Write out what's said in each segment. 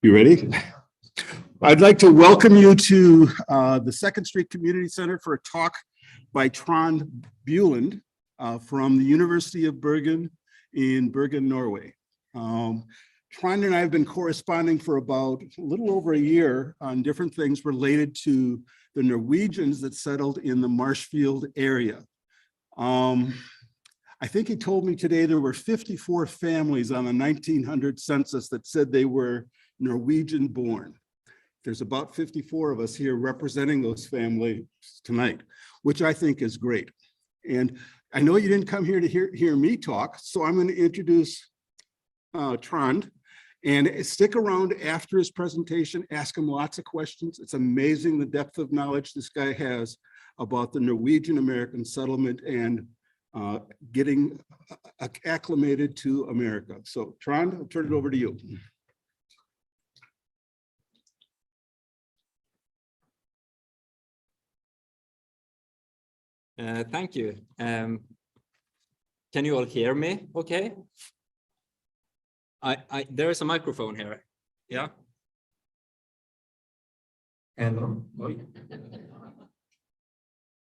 You ready? I'd like to welcome you to the Second Street Community Center for a talk by Trond Buland from the University of Bergen in Bergen, Norway. Trond and I have been corresponding for about a little over a year on different things related to the Norwegians that settled in the Marshfield area. I think he told me today there were 54 families on the 1900 census that said they were Norwegian-born. There's about 54 of us here representing those families tonight, which I think is great. And I know you didn't come here to hear me talk, so I'm going to introduce Trond, and stick around after his presentation, ask him lots of questions. It's amazing the depth of knowledge this guy has about the Norwegian-American settlement and getting acclimated to America. So Trond, I'll turn it over to you. Thank you. Can you all hear me okay? There is a microphone here. Yeah. Hello.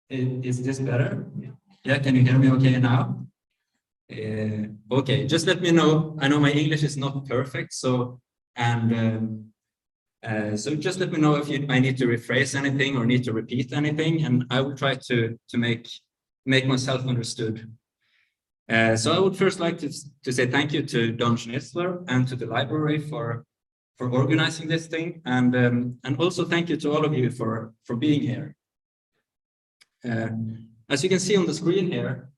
Is this better? Yeah, can you hear me okay now? Okay, just let me know. I know my English is not perfect, so so just let me know if I need to rephrase anything or need to repeat anything, and I will try to make myself understood. So I would first like to say thank you to Don Schnitzler and to the library for organizing this thing, and also thank you to all of you for being here. As you can see on the screen here,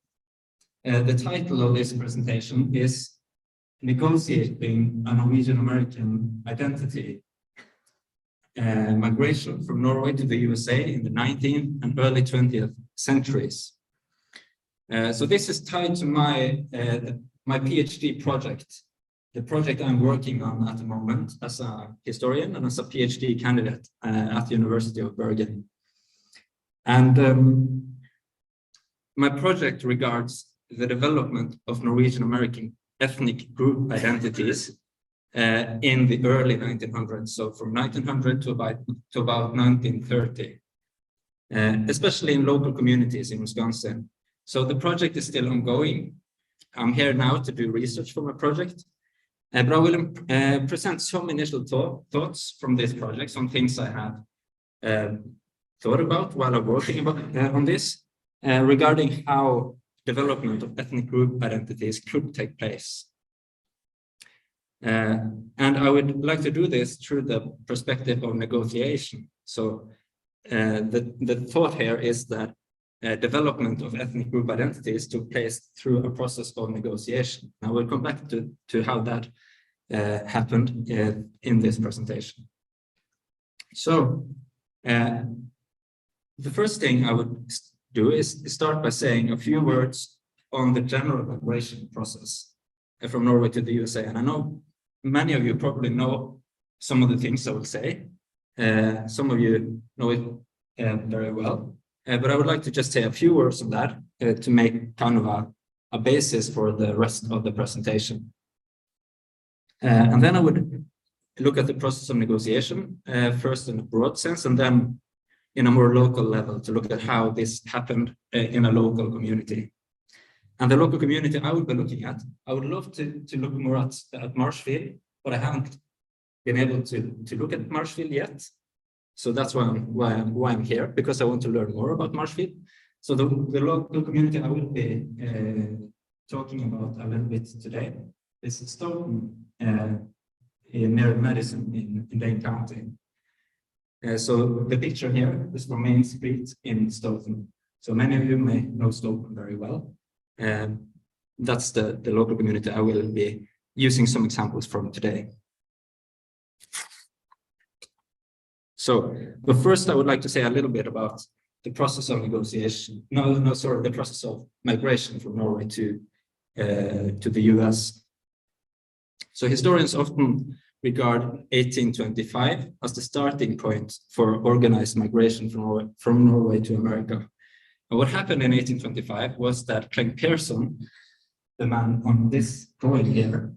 the title of this presentation is Negotiating a Norwegian-American Identity, Migration from Norway to the USA in the 19th and early 20th centuries. So this is tied to my PhD project, the project I'm working on at the moment as a historian and as a PhD candidate at the University of Bergen. And my project regards the development of Norwegian-American ethnic group identities in the early 1900s, so from 1900 to about 1930, especially in local communities in Wisconsin. So the project is still ongoing. I'm here now to do research for my project, but I will present some initial thoughts from this project, some things I have thought about while I'm working on this, regarding how development of ethnic group identities could take place. And I would like to do this through the perspective of negotiation. So the thought here is that development of ethnic group identities took place through a process of negotiation. I will come back to how that happened in this presentation. So the first thing I would do is start by saying a few words on the general migration process from Norway to the USA. And I know many of you probably know some of the things I will say. Some of you know it very well. But I would like to just say a few words on that to make kind of a basis for the rest of the presentation. And then I would look at the process of negotiation, first in a broad sense, and then in a more local level to look at how this happened in a local community. And the local community I would be looking at, I would love to look more at Marshfield, but I haven't been able to look at Marshfield yet. So that's why I'm here, because I want to learn more about Marshfield. So the local community I will be talking about a little bit today is Stoughton, near Madison in Dane County. So the picture here is from Main Street in Stoughton. So many of you may know Stoughton very well. That's the local community I will be using some examples from today. So, but first I would like to say a little bit about the process of negotiation. The process of migration from Norway to the US. So historians often regard 1825 as the starting point for organized migration from Norway to America. And what happened in 1825 was that Clegg Pearson the man on this drawing here,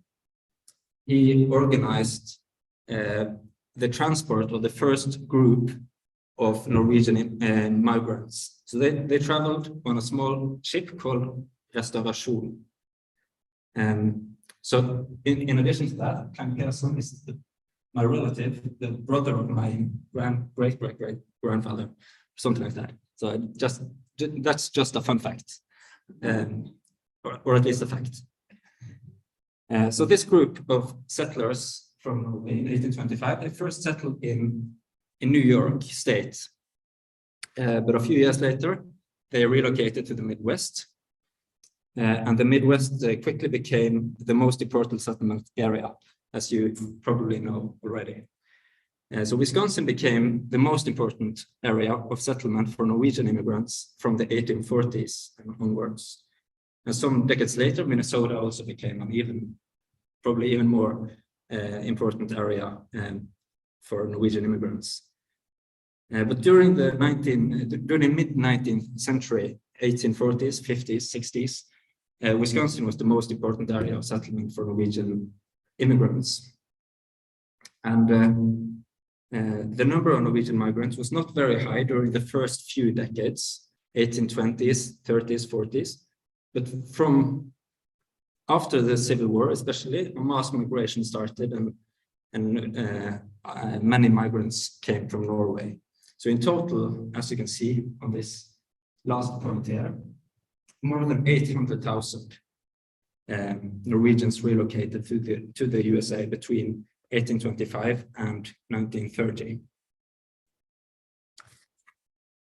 he organized the transport of the first group of Norwegian migrants. So they traveled on a small ship called Restaurasjon. So in addition to that, Klein Persson is my relative, the brother of my great-great-great-grandfather, something like that. So that's just a fun fact, or at least a fact. So this group of settlers from Norway in 1825, they first settled in New York State. But a few years later, they relocated to the Midwest. And the Midwest quickly became the most important settlement area, as you probably know already. So Wisconsin became the most important area of settlement for Norwegian immigrants from the 1840s and onwards. And some decades later, Minnesota also became an probably even more important area for Norwegian immigrants. But during the mid-19th century, 1840s, 50s, 60s, Wisconsin was the most important area of settlement for Norwegian immigrants. And the number of Norwegian migrants was not very high during the first few decades, 1820s, 30s, 40s, but from after the Civil War, especially, a mass migration started and many migrants came from Norway. So in total, as you can see on this last point here, more than 800,000 Norwegians relocated to the USA between 1825 and 1930.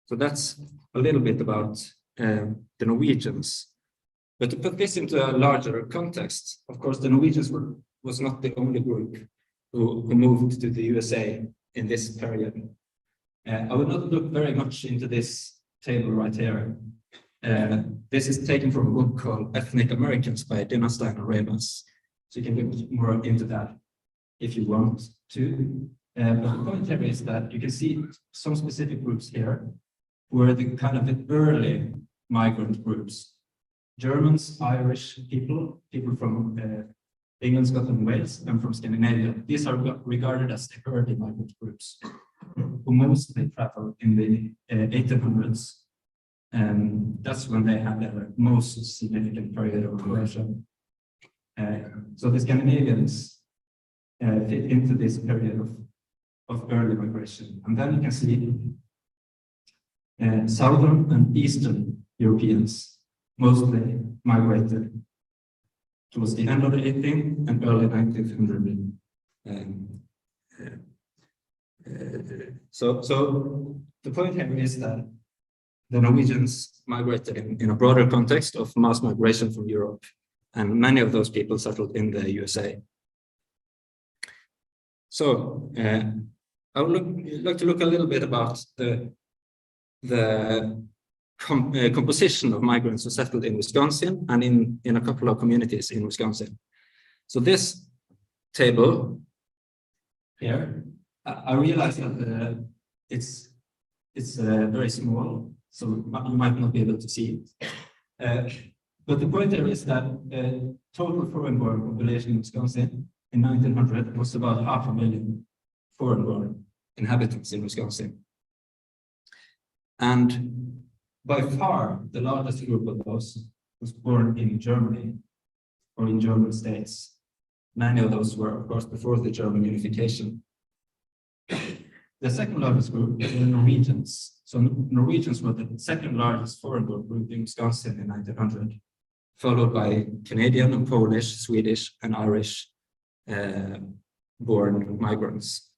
So that's a little bit about the Norwegians. But to put this into a larger context, of course, the Norwegians was not the only group who moved to the USA in this period. I will not look very much into this table right here. This is taken from a book called Ethnic Americans by Dinnerstein and Rebus. So you can look more into that if you want to. But the point here is that you can see some specific groups here were the kind of the early migrant groups. Germans, Irish people from England, Scotland, Wales, and from Scandinavia. These are regarded as the early migrant groups who mostly traveled in the 1800s. And that's when they had their most significant period of migration. So the Scandinavians fit into this period of early migration. And then you can see Southern and Eastern Europeans mostly migrated towards the end of the 18th and early 19th century. So the point here is that the Norwegians migrated in a broader context of mass migration from Europe, and many of those people settled in the USA. So I would like to look a little bit about the composition of migrants who settled in Wisconsin and in a couple of communities in Wisconsin. So this table here, I realize that it's very small, so you might not be able to see it. But the point there is that the total foreign-born population in Wisconsin in 1900 was about 500,000 foreign-born inhabitants in Wisconsin. And by far, the largest group of those was born in Germany or in German states. Many of those were, of course, before the German unification. The second largest group were Norwegians. So Norwegians were the second largest foreign-born group in Wisconsin in 1900, followed by Canadian and Polish, Swedish, and Irish born migrants.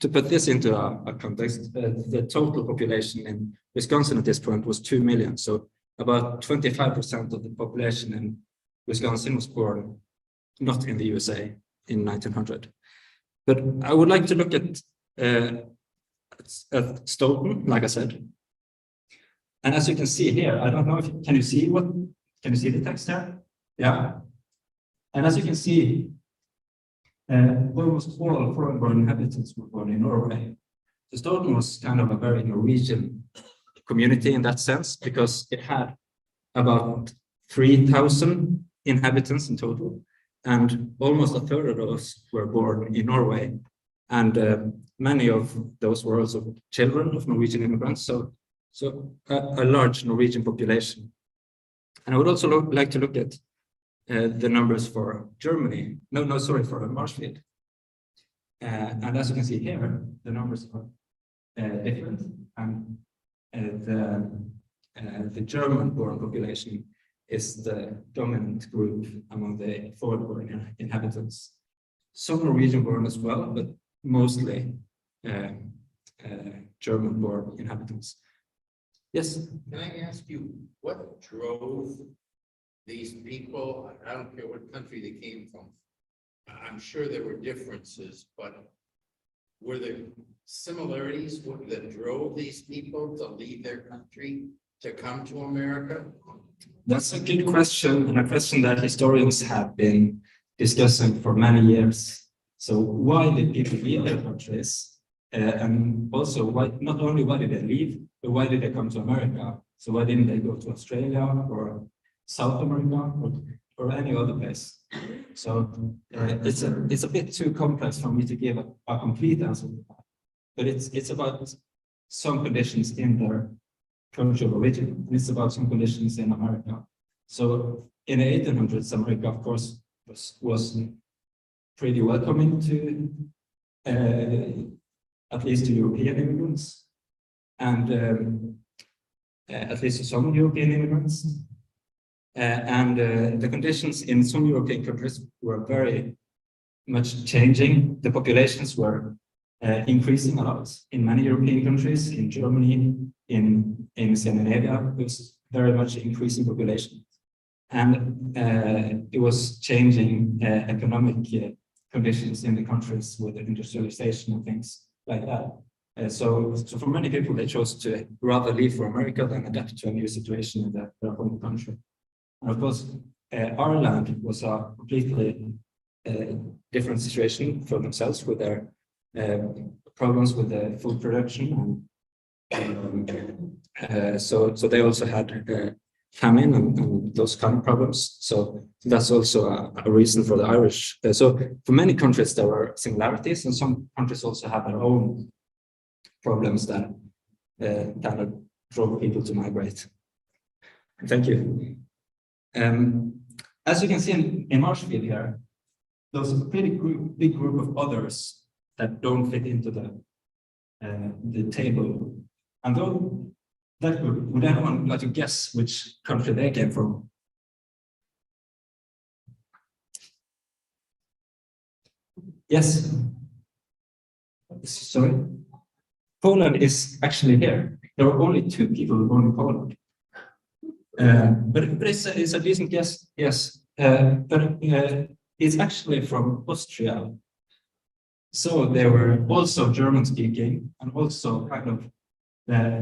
To put this into a context, the total population in Wisconsin at this point was 2 million. So about 25% of the population in Wisconsin was born not in the USA in 1900. But I would like to look at Stoughton, like I said. And as you can see here, I don't know if can you see the text here? Yeah. And as you can see, almost all foreign-born inhabitants were born in Norway. So Stoughton was kind of a very Norwegian community in that sense, because it had about 3,000 inhabitants in total, and almost a third of those were born in Norway. And many of those were also children of Norwegian immigrants, so a large Norwegian population. And I would also like to look at the numbers for Germany. For Marshfield. And as you can see here, the numbers are different, and the German-born population is the dominant group among the foreign-born inhabitants. Some Norwegian-born as well, but mostly German-born inhabitants. Yes? Can I ask you, what drove these people? I don't care what country they came from. I'm sure there were differences, but were there similarities that drove these people to leave their country to come to America? That's a good question, and a question that historians have been discussing for many years. So why did people leave their countries? And also, not only why did they leave, but why did they come to America? So why didn't they go to Australia or South America or any other place? So it's a bit too complex for me to give a complete answer to that. But it's about some conditions in their country of origin, and it's about some conditions in America. So in the 1800s, America, of course, was pretty welcoming to at least to European immigrants, and at least to some European immigrants. And the conditions in some European countries were very much changing. The populations were increasing a lot in many European countries, in Germany, in Scandinavia. It was very much increasing population. And it was changing economic conditions in the countries with the industrialization and things like that. So for many people, they chose to rather leave for America than adapt to a new situation in their home country. And of course, Ireland was a completely different situation for themselves with their problems with the food production. So they also had famine and those kind of problems. So that's also a reason for the Irish. So for many countries, there were similarities, and some countries also have their own problems that kind of drove people to migrate. Thank you. As you can see in Marshfield here, there's a pretty big group of others that don't fit into the table. And though that group, would anyone like to guess which country they came from? Yes. Sorry. Poland is actually here. There were only 2 people born in Poland. But it's a decent guess, yes. But it's actually from Austria. So they were also German speaking and also kind of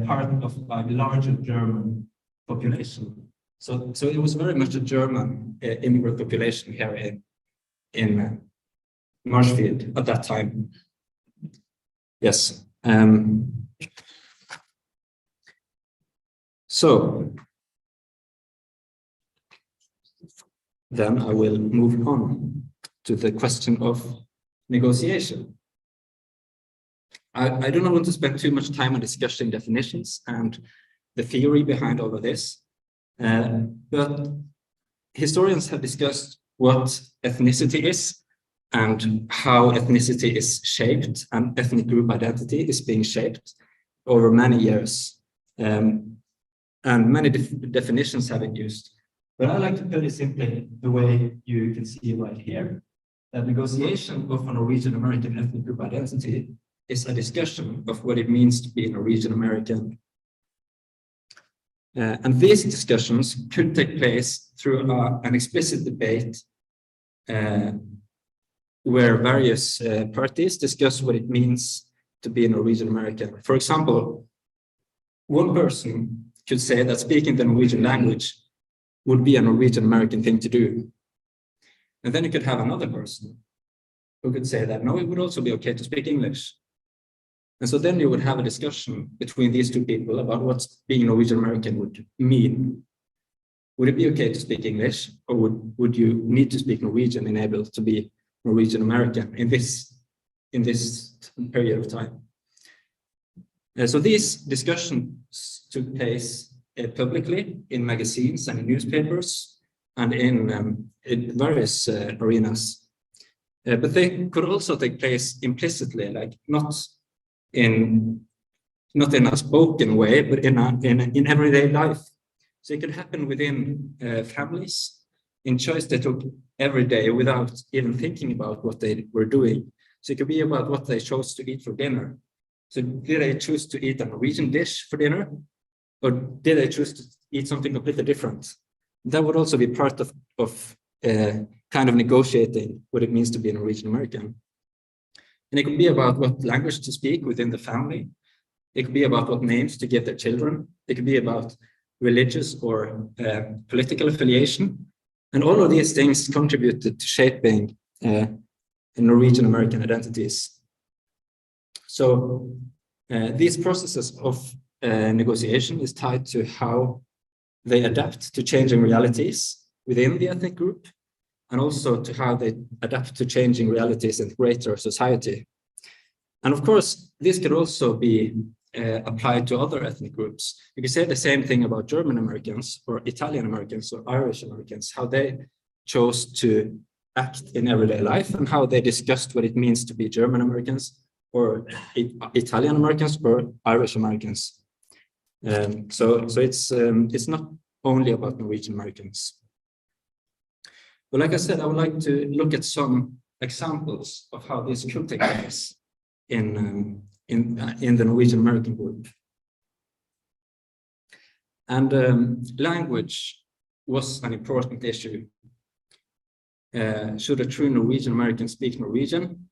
part of a larger German population. So it was very much a German immigrant population here in Marshfield at that time. Yes. So then I will move on to the question of negotiation. I do not want to spend too much time on discussing definitions and the theory behind all of this, but historians have discussed what ethnicity is and how ethnicity is shaped and ethnic group identity is being shaped over many years. And many definitions have been used. But I like to put it simply the way you can see right here, that negotiation of a Norwegian-American ethnic group identity is a discussion of what it means to be a Norwegian-American. And these discussions could take place through an explicit debate where various parties discuss what it means to be a Norwegian-American. For example, one person could say that speaking the Norwegian language would be a Norwegian-American thing to do. And then you could have another person who could say that, no, it would also be okay to speak English. And so then you would have a discussion between these 2 people about what being Norwegian-American would mean. would it be okay to speak English, or would you need to speak Norwegian and able to be Norwegian-American in this period of time? So these discussions took place publicly in magazines and in newspapers and in various arenas. But they could also take place implicitly, like not in a spoken way, but in everyday life. So it could happen within families, in choice they took every day without even thinking about what they were doing. So it could be about what they chose to eat for dinner. So did they choose to eat a Norwegian dish for dinner, or did they choose to eat something completely different? That would also be part of kind of negotiating what it means to be a Norwegian-American. And it could be about what language to speak within the family. It could be about what names to give their children. It could be about religious or political affiliation. And all of these things contributed to shaping Norwegian-American identities. So these processes of negotiation is tied to how they adapt to changing realities within the ethnic group, and also to how they adapt to changing realities in greater society. And of course, this could also be applied to other ethnic groups. You could say the same thing about German Americans or Italian Americans or Irish Americans, how they chose to act in everyday life and how they discussed what it means to be German Americans or Italian Americans or Irish Americans. So it's not only about Norwegian Americans. But like I said, I would like to look at some examples of how this could take place in the Norwegian-American group. And language was an important issue. Should a true Norwegian-American speak Norwegian?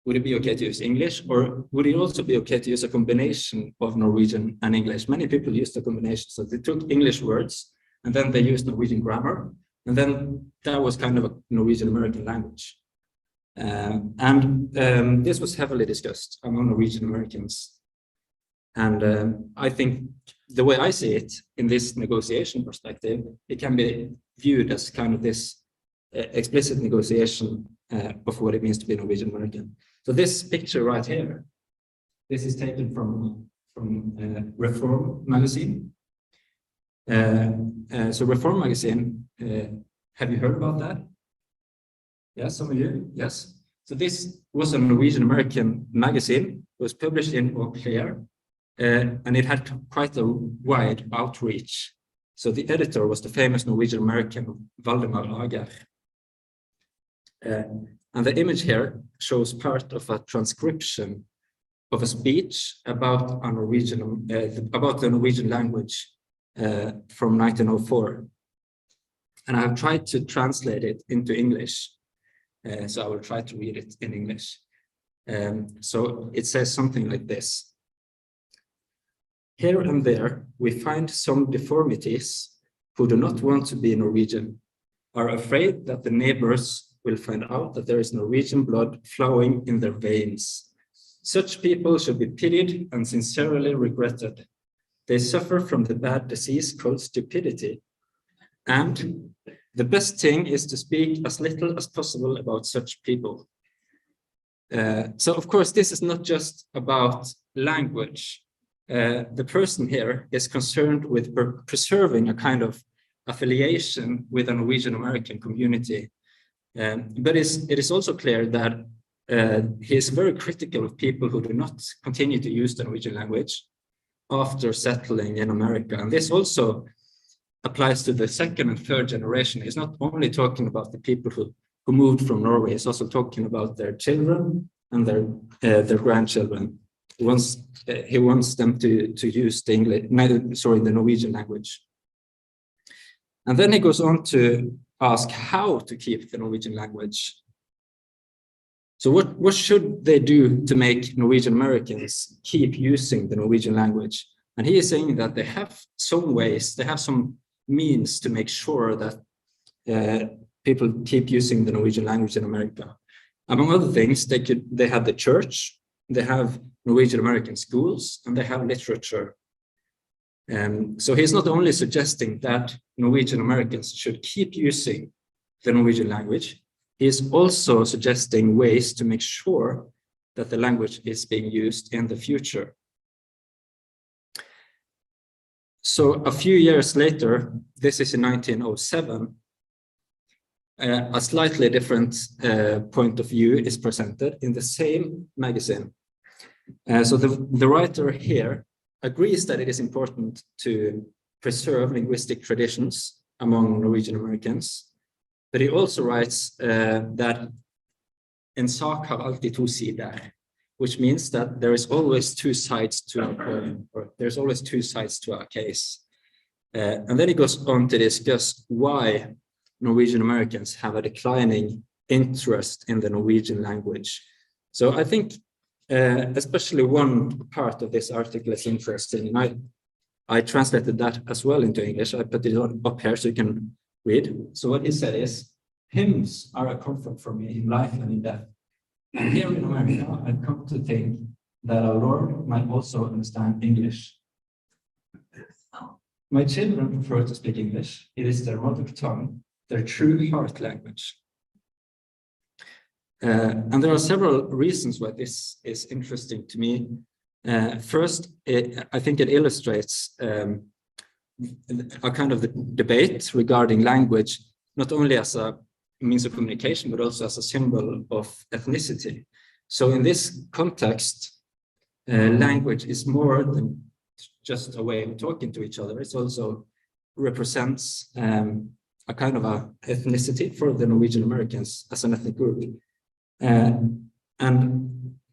Would it be okay to use English, or would it also be okay to use a combination of Norwegian and English? Many people used a combination, so they took English words and then they used Norwegian grammar, and then that was kind of a Norwegian-American language. This was heavily discussed among Norwegian Americans. And I think the way I see it in this negotiation perspective, it can be viewed as kind of this explicit negotiation of what it means to be Norwegian American. So this picture right here, this is taken from Reform magazine. So Reform magazine, have you heard about that? Yes, some of you, yes. So this was a Norwegian-American magazine. It was published in Eau Claire, and it had quite a wide outreach. So the editor was the famous Norwegian-American Valdemar Ager. And the image here shows part of a transcription of a speech about a Norwegian, about the Norwegian language from 1904. And I have tried to translate it into English. So I will try to read it in English. So it says something like this. Here and there, we find some deformities who do not want to be Norwegian, are afraid that the neighbors will find out that there is Norwegian blood flowing in their veins. Such people should be pitied and sincerely regretted. They suffer from the bad disease called stupidity. And the best thing is to speak as little as possible about such people. So, of course, this is not just about language. The person here is concerned with preserving a kind of affiliation with a Norwegian-American community. But it is also clear that he is very critical of people who do not continue to use the Norwegian language after settling in America. And this also applies to the second and third generation. He's not only talking about the people who moved from Norway, he's also talking about their children and their grandchildren. He wants them to use the the Norwegian language. And then he goes on to ask how to keep the Norwegian language. So what should they do to make Norwegian Americans keep using the Norwegian language? And he is saying that they have some ways, they have some means to make sure that people keep using the Norwegian language in America. Among other things, they have the church, they have Norwegian American schools, and they have literature. So he's not only suggesting that Norwegian-Americans should keep using the Norwegian language, he is also suggesting ways to make sure that the language is being used in the future. So a few years later, this is in 1907, a slightly different point of view is presented in the same magazine. So the writer here agrees that it is important to preserve linguistic traditions among Norwegian-Americans, but he also writes that en sak har alltid to sider, which means that there is always two sides to a coin, or there's always two sides to a case. And then he goes on to discuss why Norwegian-Americans have a declining interest in the Norwegian language. So I think especially one part of this article is interesting, and I translated that as well into English. I put it up here so you can read. So what he said is, hymns are a comfort for me in life and in death. And here in America, I've come to think that our Lord might also understand English. My children prefer to speak English. It is their mother tongue, their true heart language. And there are several reasons why this is interesting to me. First, I think it illustrates a kind of the debate regarding language, not only as a means of communication, but also as a symbol of ethnicity. So in this context, language is more than just a way of talking to each other. It also represents a kind of a ethnicity for the Norwegian-Americans as an ethnic group. And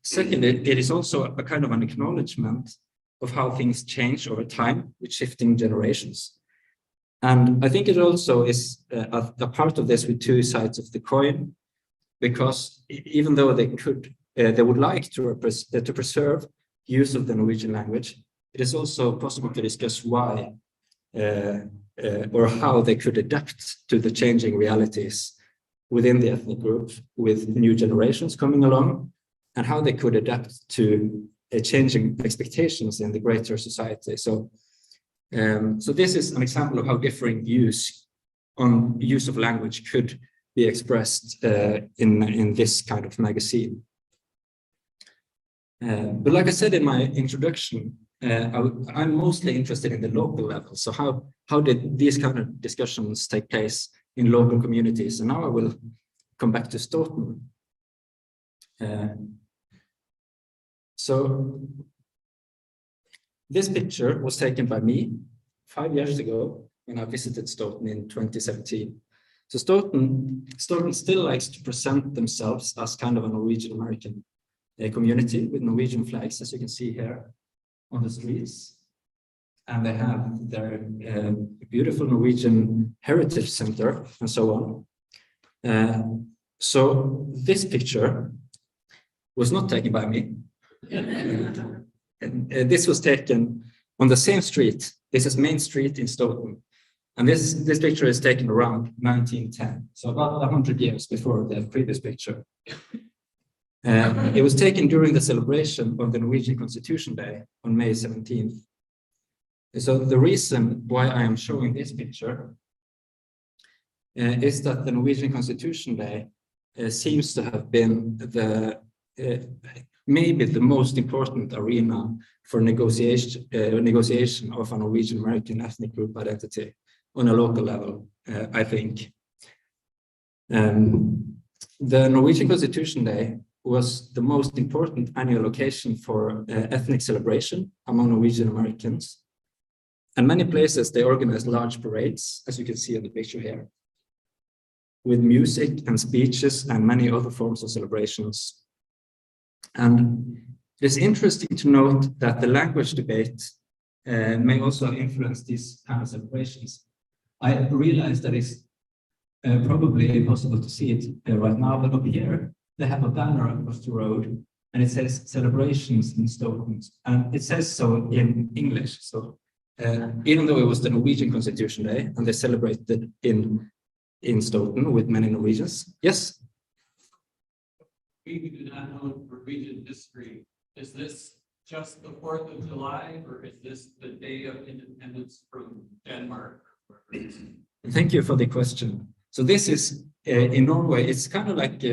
secondly, it is also a kind of an acknowledgement of how things change over time with shifting generations. And I think it also is a part of this with two sides of the coin, because even though they would like to preserve use of the Norwegian language, it is also possible to discuss why or how they could adapt to the changing realities within the ethnic group with new generations coming along, and how they could adapt to changing expectations in the greater society. So this is an example of how differing views on use of language could be expressed in this kind of magazine. But like I said in my introduction, I'm mostly interested in the local level. So how did these kind of discussions take place in local communities? And now I will come back to Stoughton. So this picture was taken by me 5 years ago when I visited Stoughton in 2017. So Stoughton still likes to present themselves as kind of a Norwegian-American community with Norwegian flags, as you can see here on the streets. And they have their beautiful Norwegian Heritage Center and so on. So this picture was not taken by me. This was taken on the same street. This is Main Street in Stoughton. And this picture is taken around 1910, so about 100 years before the previous picture. It was taken during the celebration of the Norwegian Constitution Day on May 17th. So the reason why I am showing this picture is that the Norwegian Constitution Day seems to have been maybe the most important arena for negotiation of a Norwegian-American ethnic group identity on a local level, I think. The Norwegian Constitution Day was the most important annual occasion for ethnic celebration among Norwegian-Americans. And many places, they organized large parades, as you can see in the picture here, with music and speeches and many other forms of celebrations. And it is interesting to note that the language debate may also influence these kind of celebrations. I realize that it's probably impossible to see it right now, but up here, they have a banner across the road and it says celebrations in Stoughton. And it says so in English. So even though it was the Norwegian Constitution Day and they celebrated in Stoughton with many Norwegians. Yes? We do not know Norwegian history. Is this just the 4th of July, or is this the day of independence from Denmark? Thank you for the question. So this is in Norway. It's kind of like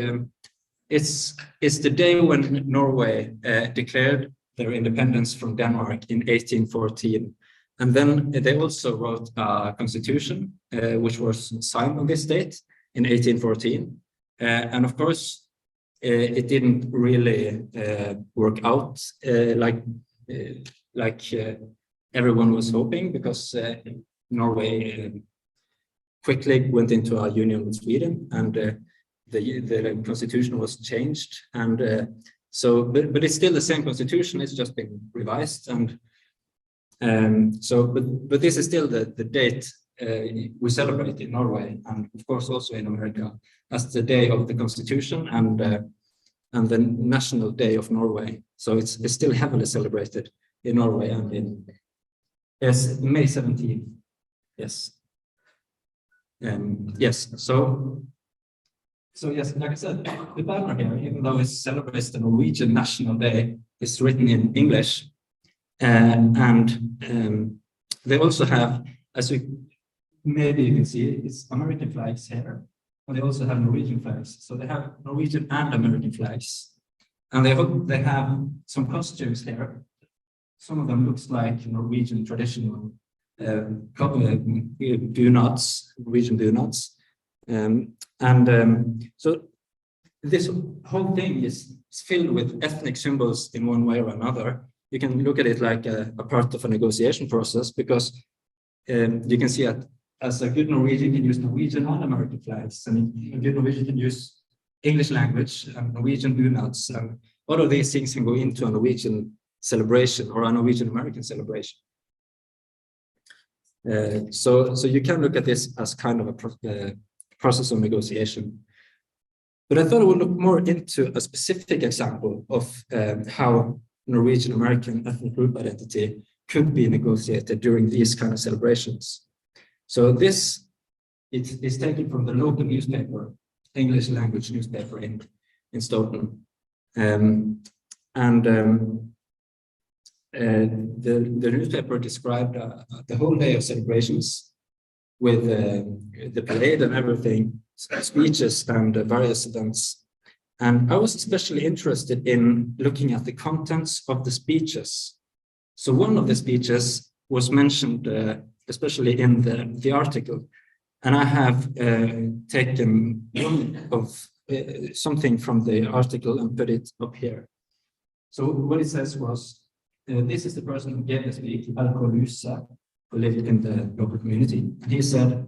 it's the day when Norway declared their independence from Denmark in 1814, and then they also wrote a constitution which was signed on this date in 1814, and of course it didn't really work out like everyone was hoping, because Norway quickly went into a union with Sweden, and the constitution was changed, and but it's still the same constitution. It's just been revised, and but this is still the date we celebrate in Norway, and of course also in America, as the day of the constitution and the national day of Norway. So it's still heavily celebrated in Norway, and in May 17th. Yes. Yes. So yes, like I said, the banner here, even though it celebrates the Norwegian National Day, is written in English, and they also have, as maybe you can see, it's American flags here, but they also have Norwegian flags. So they have Norwegian and American flags, and they have some costumes here. Some of them looks like Norwegian traditional do-nots, Norwegian do-nots. So this whole thing is filled with ethnic symbols in one way or another. You can look at it like a part of a negotiation process, because you can see that as a good Norwegian can use Norwegian and American flags, and a good Norwegian can use English language and Norwegian do-nots, and all of these things can go into a Norwegian celebration or a Norwegian-American celebration. So you can look at this as kind of a process of negotiation. But I thought I would look more into a specific example of how Norwegian-American ethnic group identity could be negotiated during these kind of celebrations. So this is taken from the local newspaper, English language newspaper in Stoughton. The newspaper described the whole day of celebrations with the parade and everything, speeches and various events. And I was especially interested in looking at the contents of the speeches. So one of the speeches was mentioned, especially in the article, and I have taken one of something from the article and put it up here. So what it says was, this is the person who gave the speech, Alko Lusa, who lived in the local community. And he said,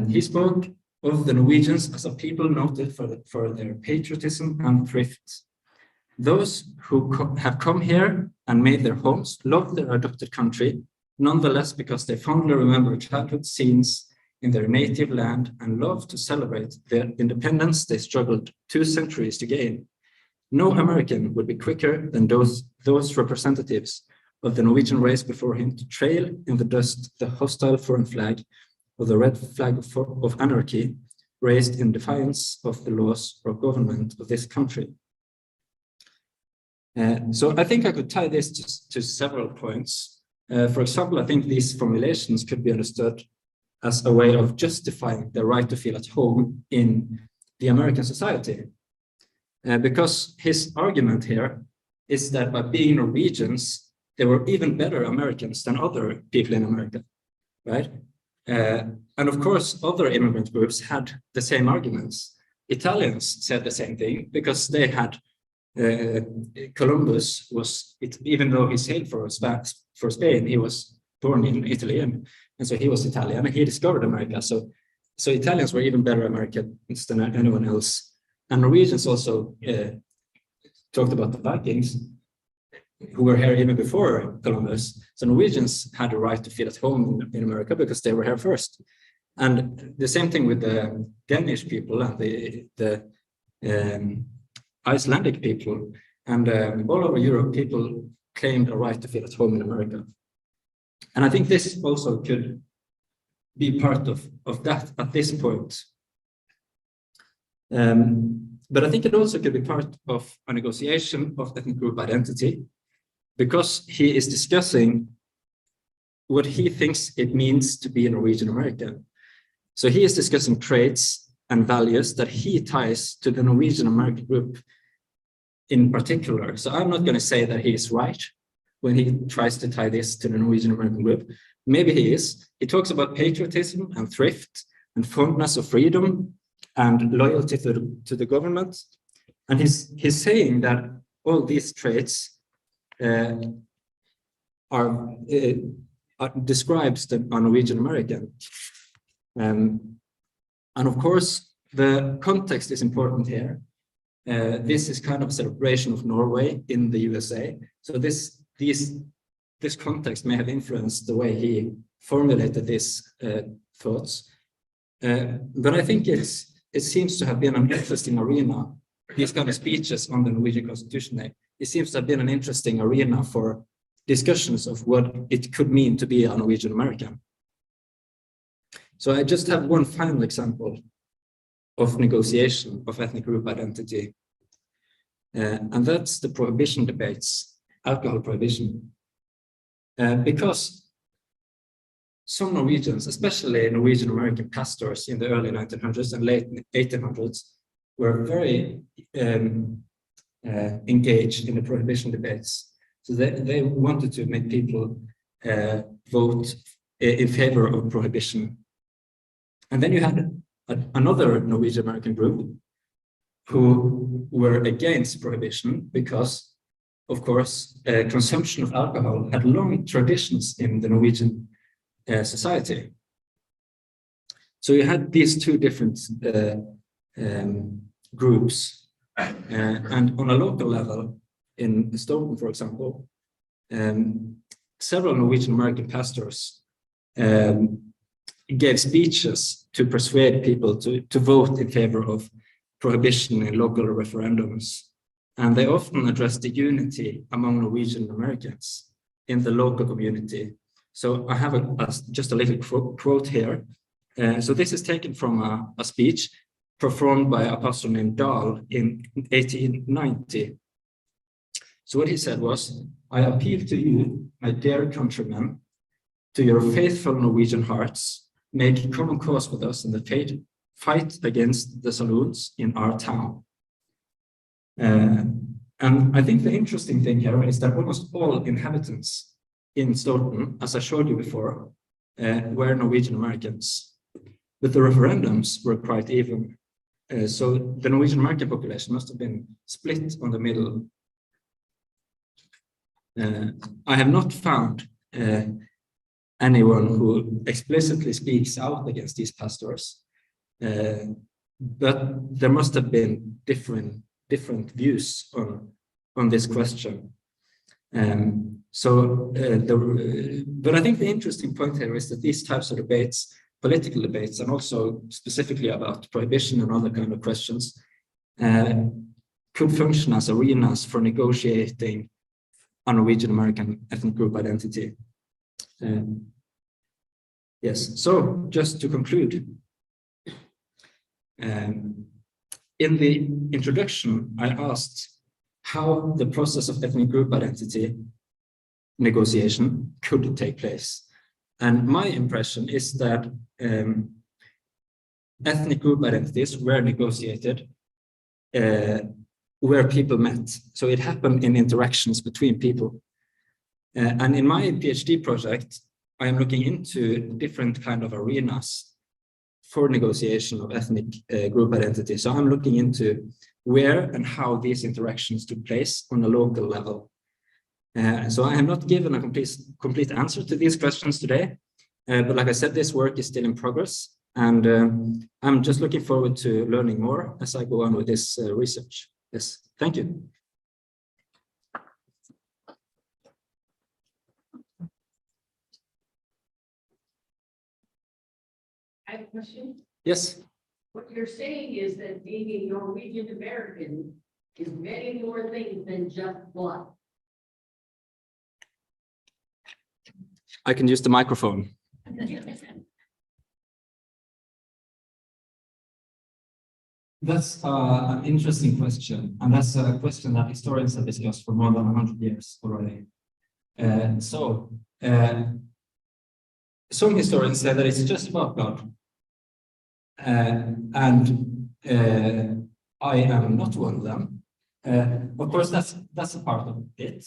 he spoke of the Norwegians as a people noted for their patriotism and thrift. Those who have come here and made their homes love their adopted country, nonetheless, because they fondly remember childhood scenes in their native land and love to celebrate their independence they struggled 2 centuries to gain. No American would be quicker than those representatives of the Norwegian race before him to trail in the dust the hostile foreign flag, or the red flag of anarchy, raised in defiance of the laws or government of this country. So I think I could tie this to several points. For example, I think these formulations could be understood as a way of justifying the right to feel at home in the American society. Because his argument here is that by being Norwegians, they were even better Americans than other people in America, right? And of course, other immigrant groups had the same arguments. Italians said the same thing, because they had Columbus even though he sailed for Spain, he was born in Italy, and so he was Italian, and he discovered America. So Italians were even better Americans than anyone else. And Norwegians also talked about the Vikings, who were here even before Columbus. So Norwegians had a right to feel at home in America because they were here first. And the same thing with the Danish people and the Icelandic people, and all over Europe, people claimed a right to feel at home in America. And I think this also could be part of that at this point. But I think it also could be part of a negotiation of ethnic group identity, because he is discussing what he thinks it means to be a Norwegian-American. So he is discussing traits and values that he ties to the Norwegian-American group in particular. So I'm not going to say that he is right when he tries to tie this to the Norwegian-American group. Maybe he is. He talks about patriotism and thrift and fondness of freedom and loyalty to the government. And he's saying that all these traits describes the Norwegian-American. And of course, the context is important here. This is kind of a celebration of Norway in the USA. So this context may have influenced the way he formulated these thoughts. But I think it seems to have been an interesting arena, these kind of speeches on the Norwegian Constitution Day. It seems to have been an interesting arena for discussions of what it could mean to be a Norwegian-American. So I just have one final example of negotiation of ethnic group identity. And that's the prohibition debates, alcohol prohibition. Because some Norwegians, especially Norwegian-American pastors in the early 1900s and late 1800s, were very engaged in the prohibition debates. So they wanted to make people vote in favor of prohibition. And then you had another Norwegian-American group who were against prohibition because, of course, consumption of alcohol had long traditions in the Norwegian society. So you had these two different groups. And on a local level, in Stoughton, for example, several Norwegian-American pastors gave speeches to persuade people to vote in favor of prohibition in local referendums. And they often addressed the unity among Norwegian-Americans in the local community. So I have just a little quote here. So this is taken from a speech performed by a pastor named Dahl in 1890. So what he said was, "I appeal to you, my dear countrymen, to your faithful Norwegian hearts, make common cause with us in the fight against the saloons in our town." And I think the interesting thing here is that almost all inhabitants in Stoughton, as I showed you before, were Norwegian-Americans. But the referendums were quite even. So the Norwegian-American population must have been split on the middle. I have not found anyone who explicitly speaks out against these pastors, but there must have been different views on this question. But I think the interesting point here is that these types of debates, political debates, and also specifically about prohibition and other kind of questions, could function as arenas for negotiating a Norwegian-American ethnic group identity. Yes, so just to conclude, in the introduction, I asked how the process of ethnic group identity negotiation could take place. And my impression is that ethnic group identities were negotiated where people met. So it happened in interactions between people. And in my PhD project, I am looking into different kind of arenas for negotiation of ethnic group identity. So I'm looking into where and how these interactions took place on a local level. So I have not given a complete answer to these questions today, but like I said, this work is still in progress, and I'm just looking forward to learning more as I go on with this research. Yes, thank you. I have a question. Yes. What you're saying is that being a Norwegian-American is many more things than just blood. I can use the microphone. That's an interesting question, and that's a question that historians have discussed for more than 100 years already. Some historians say that it's just about God. I am not one of them. Of course, that's a part of it.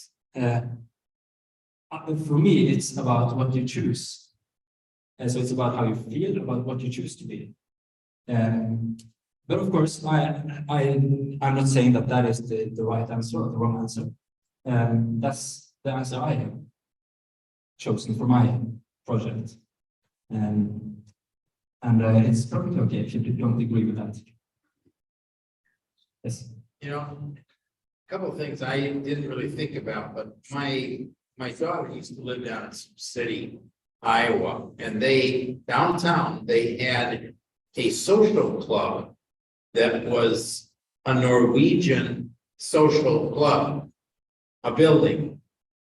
For me, it's about what you choose. So it's about how you feel about what you choose to be. But of course, I'm not saying that that is the right answer or the wrong answer. That's the answer I have chosen for my project. It's perfectly okay if you don't agree with that. Yes. You know, a couple of things I didn't really think about, but my daughter used to live down in some city, Iowa, and downtown, they had a social club that was a Norwegian social club, a building.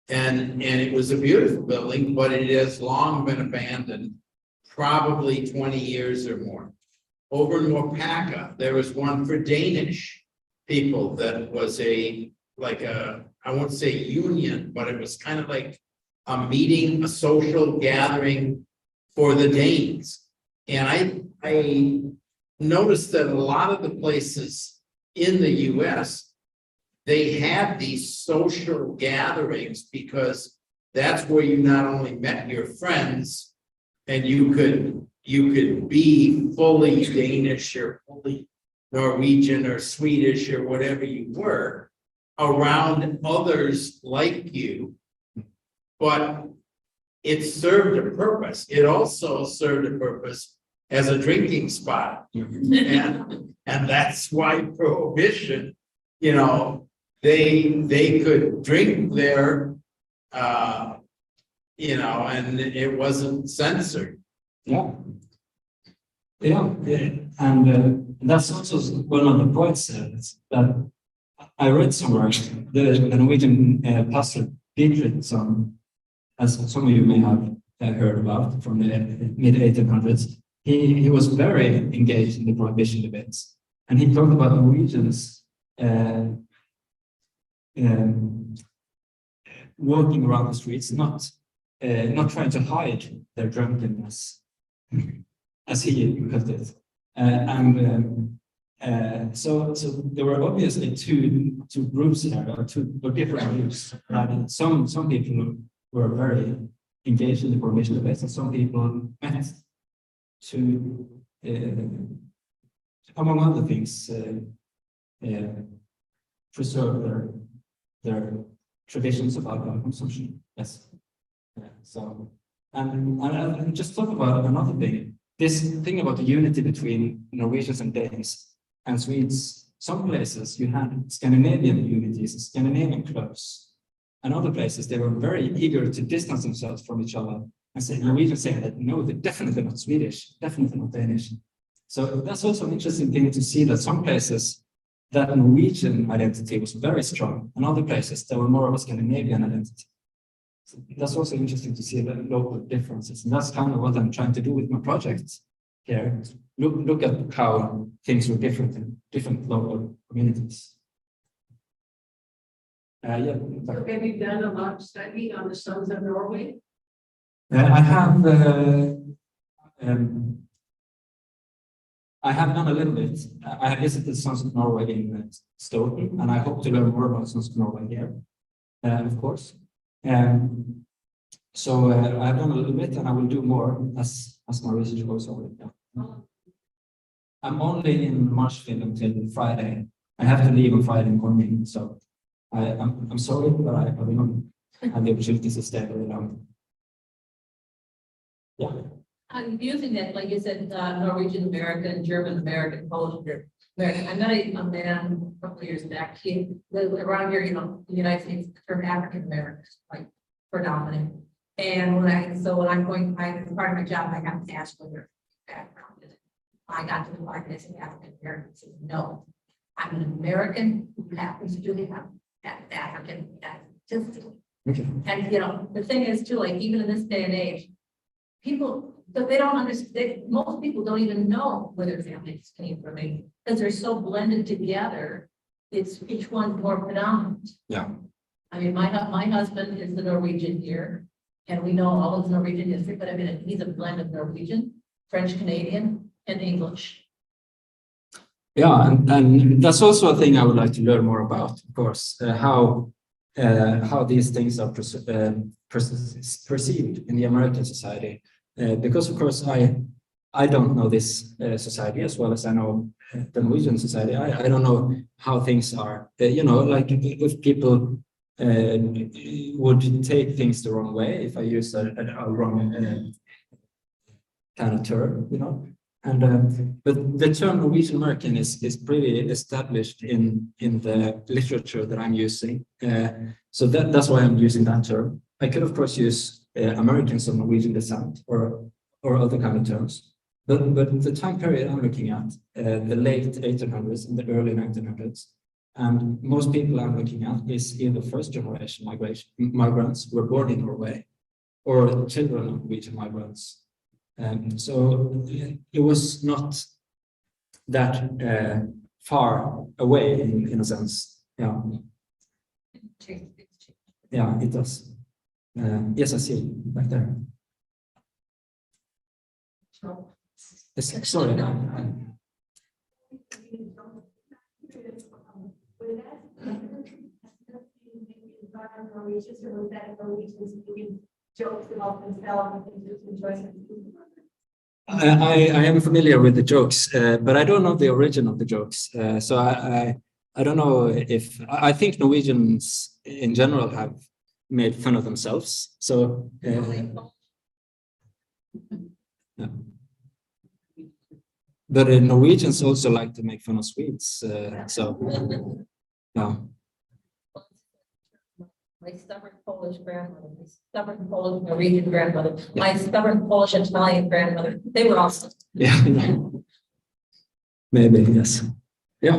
And it was a beautiful building, but it has long been abandoned, probably 20 years or more. Over in Wapaka, there was one for Danish people that was I won't say union, but it was kind of like a meeting, a social gathering for the Danes. And I noticed that a lot of the places in the US, they had these social gatherings because that's where you not only met your friends and you could be fully Danish or fully Norwegian or Swedish or whatever you were around others like you, but it served a purpose. It also served a purpose as a drinking spot. And that's why prohibition, you know, they could drink there, you know, and it wasn't censored. Yeah. And that's also one of the points that I read somewhere. The Norwegian pastor Dietrich, as some of you may have heard about from the mid-1800s, he was very engaged in the prohibition debates, and he talked about Norwegians walking around the streets, not trying to hide their drunkenness, as he put it. So there were obviously two groups here, or two different groups. Some people were very engaged in the prohibition debates, and some people met to, among other things, preserve their traditions of alcohol consumption. Yes. So, and just talk about another thing. This thing about the unity between Norwegians and Danes and Swedes. Some places you had Scandinavian unities, Scandinavian clubs, and other places they were very eager to distance themselves from each other and say Norwegians saying that no, they're definitely not Swedish, definitely not Danish. So that's also an interesting thing to see that some places that Norwegian identity was very strong, and other places there were more of a Scandinavian identity. So that's also interesting to see the local differences, and that's kind of what I'm trying to do with my project here. Look at how things were different in different local communities. Yeah. So have you done a lot of study on the Sons of Norway? I have done a little bit. I have visited Sons of Norway in Stoughton, and I hope to learn more about Sons of Norway here, of course. So I've done a little bit, and I will do more as my research goes on. Yeah. I'm only in Marshfield until Friday. I have to leave on Friday morning, so I'm sorry, but I will not have the opportunity to stay very long. Yeah. I'm using that, like you said, Norwegian-American, German-American, Polish-American. I met a man a couple of years back. He lived around here, you know, in the United States, the term African-Americans, like predominant. And when I'm going, as part of my job, I have to ask what their background is. I got to the part that said African-American. Said, no, I'm an American who happens to have African ethnicity. Okay. And, you know, the thing is too, like, even in this day and age, people, but they don't understand, most people don't even know where their families came from, because they're so blended together. It's each one's more predominant. Yeah. I mean, my husband is the Norwegian here, and we know all of the Norwegian history, but I mean, he's a blend of Norwegian, French, Canadian, and English. Yeah, and that's also a thing I would like to learn more about, of course, how these things are perceived in the American society. Because of course I don't know this society as well as I know the Norwegian society. I don't know how things are, you know, like if people would take things the wrong way if I use a wrong kind of term, you know. And but the term Norwegian-American is pretty established in the literature that I'm using. So that's why I'm using that term. I could of course use Americans of Norwegian descent or other kind of terms. But the time period I'm looking at, the late 1800s and the early 1900s, and most people I'm looking at is either first generation migrants who were born in Norway or children of Norwegian migrants. So it was not that far away in a sense. Yeah. Yeah, it does. Yes, I see back there. Yes, sorry. Jokes about themselves and just enjoying. I am familiar with the jokes, but I don't know the origin of the jokes. So I don't know if I think Norwegians in general have made fun of themselves. So yeah. But Norwegians also like to make fun of Swedes. So yeah. My stubborn Polish grandmother, my stubborn Polish Norwegian grandmother, my stubborn Polish Italian grandmother, they were awesome. Yeah. Maybe, yes. Yeah.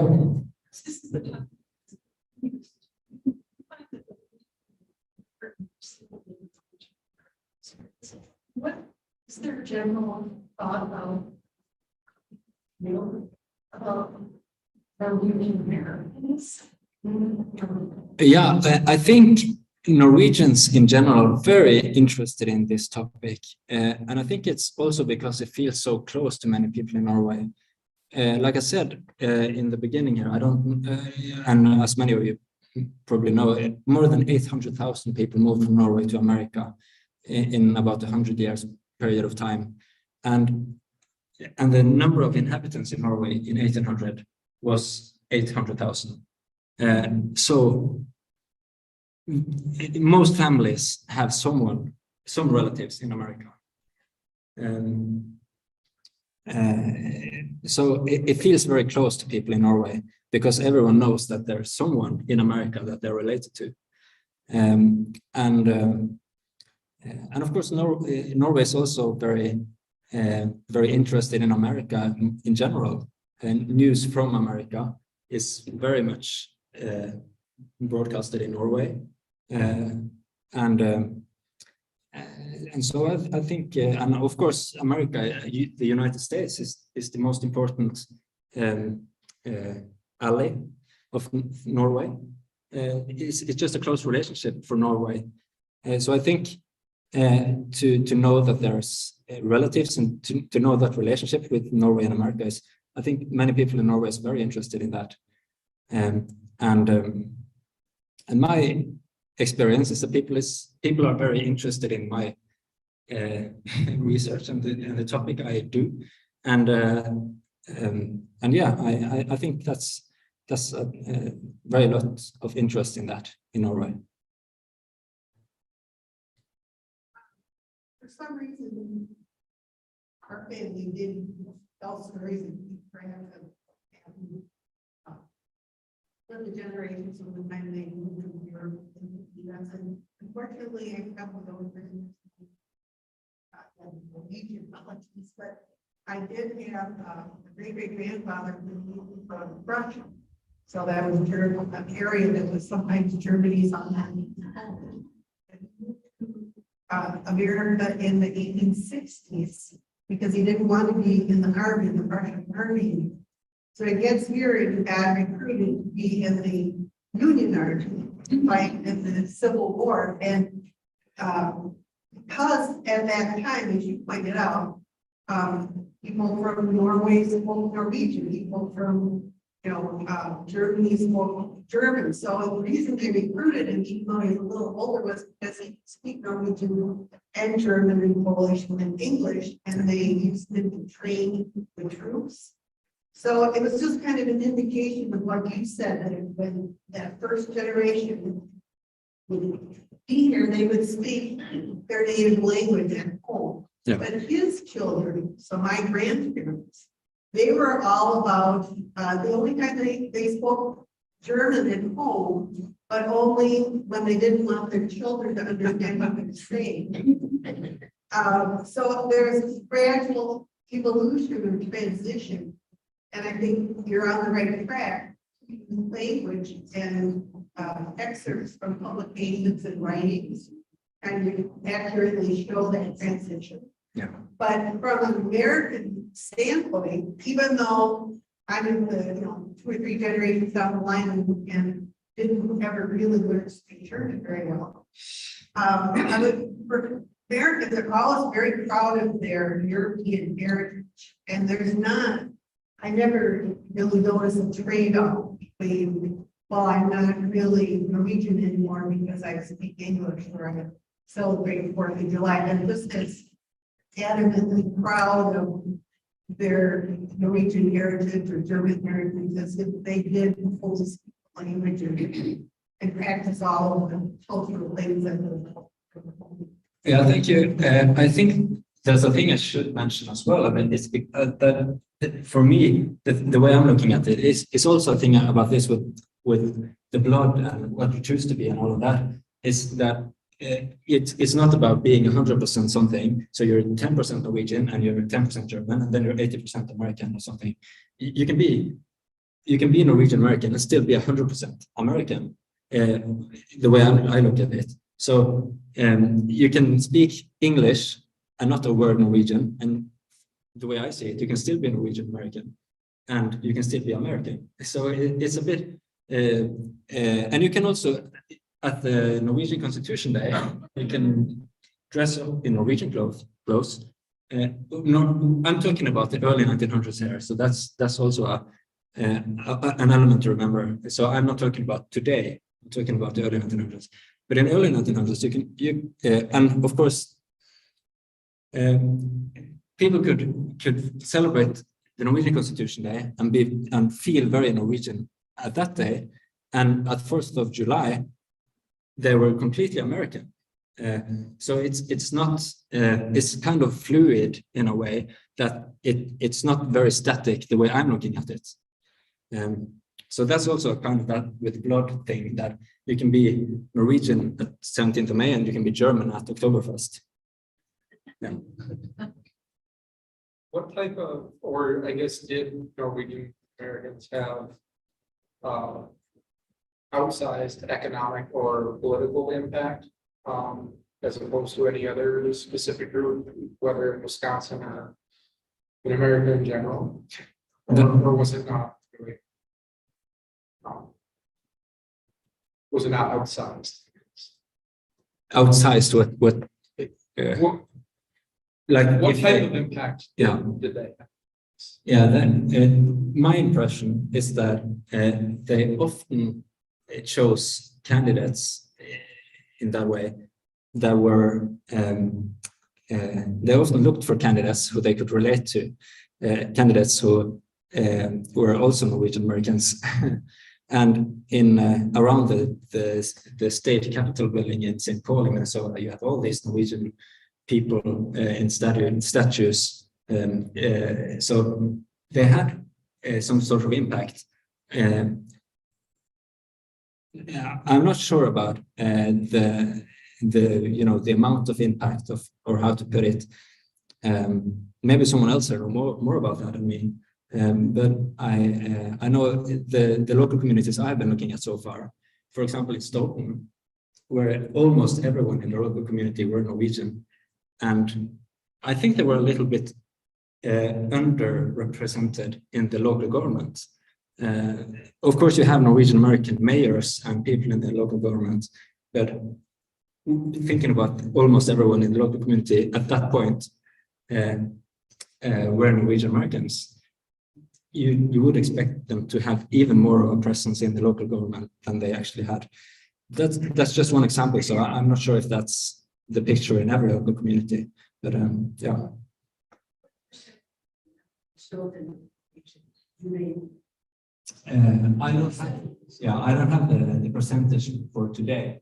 What is their general thought about, Norwegian-Americans? Yeah, I think Norwegians in general are very interested in this topic. And I think it's also because it feels so close to many people in Norway. Like I said in the beginning here, I don't, and as many of you probably know, more than 800,000 people moved from Norway to America in about 100 years period of time. And the number of inhabitants in Norway in 1800 was 800,000. So most families have some relatives in America. So it feels very close to people in Norway because everyone knows that there's someone in America that they're related to. And of course, Norway is also very interested in America in general, and news from America is very much broadcasted in Norway, and so I think, and of course, America, the United States is the most important ally of Norway. It's just a close relationship for Norway. So I think to know that there's relatives and to know that relationship with Norway and America is, I think many people in Norway is very interested in that. And my experience is that people are very interested in my research and the topic I do, and yeah, I think that's a very lot of interest in that in Norway. For some reason, our family didn't tell stories and keep track of the generations of the time they moved from Europe into the US. And unfortunately, I come with those Norwegian relatives, but I did have a great-great-grandfather who moved from Russia. So that was an area that was sometimes Germany's on that. America in the 1860s because he didn't want to be in the army, the Russian army. So he gets here and got recruited to be in the Union Army. fight in the Civil War. And because at that time, as you pointed out, people from Norway spoke Norwegian, people from, Germany spoke German. So the reason they recruited him, even though he was a little older, was because he could speak Norwegian and German and Polish and English, and they used him to train the troops. So it was just kind of an indication of what you said, that when that first generation would be here, they would speak their native language at home. Yeah. But his children, so my grandparents, they were all about, the only time they spoke German at home, but only when they didn't want their children to understand what they were saying. So there's this gradual evolution and transition. And I think you're on the right track. Language and excerpts from publications and writings kind of accurately show that transition. Yeah. But from an American standpoint, even though I'm in the 2 or 3 generations down the line and didn't ever really learn to speak German very well, for Americans, they're always very proud of their European heritage, and there's not. I never really noticed a trade-off between, well, I'm not really Norwegian anymore because I speak English or I celebrate 4th of July. And just as adamantly proud of their Norwegian heritage or German heritage as if they did fully speak the language and practice all of the cultural things that Yeah, thank you. I think there's a thing I should mention as well. I mean, it's that for me, the way I'm looking at it is also a thing about this with the blood and what you choose to be and all of that, is that it's not about being 100% something. So you're 10% Norwegian and you're 10% German and then you're 80% American or something. You can be Norwegian-American and still be 100% American, the way I look at it. So you can speak English and not a word Norwegian, and the way I see it, you can still be Norwegian-American and you can still be American. So it's a bit, and you can also, at the Norwegian Constitution Day, you can dress up in Norwegian clothes. I'm talking about the early 1900s here, so that's also an element to remember. So I'm not talking about today, I'm talking about the early 1900s. But in early 1900s, and of course, people could celebrate the Norwegian Constitution Day and feel very Norwegian at that day, and at 1st of July, they were completely American. So it's not it's kind of fluid in a way that it's not very static the way I'm looking at it. So that's also a kind of that with blood thing, that you can be Norwegian at 17th of May and you can be German at Oktoberfest. Yeah. What type of, or I guess, did Norwegian-Americans have outsized economic or political impact as opposed to any other specific group, whether in Wisconsin or in America in general? Or was it not really? Was it not outsized? Outsized what like What if type they- of impact Yeah. did they have? Yeah, then my impression is that they often chose candidates in that way that were they often looked for candidates who they could relate to, candidates who were also Norwegian-Americans. And in around the state capitol building in St. Paul, in Minnesota, you have all these Norwegian people in statues. So they had some sort of impact. I'm not sure about the amount of impact of, or how to put it. Maybe someone else will know more about that than me. But I know the local communities I've been looking at so far. For example, in Stoughton, where almost everyone in the local community were Norwegian, and I think they were a little bit underrepresented in the local government. Of course, you have Norwegian-American mayors and people in the local government, but thinking about almost everyone in the local community at that point were Norwegian-Americans, you would expect them to have even more of a presence in the local government than they actually had. That's just one example. So I'm not sure if that's the picture in every local community, but yeah. I don't have the percentage for today.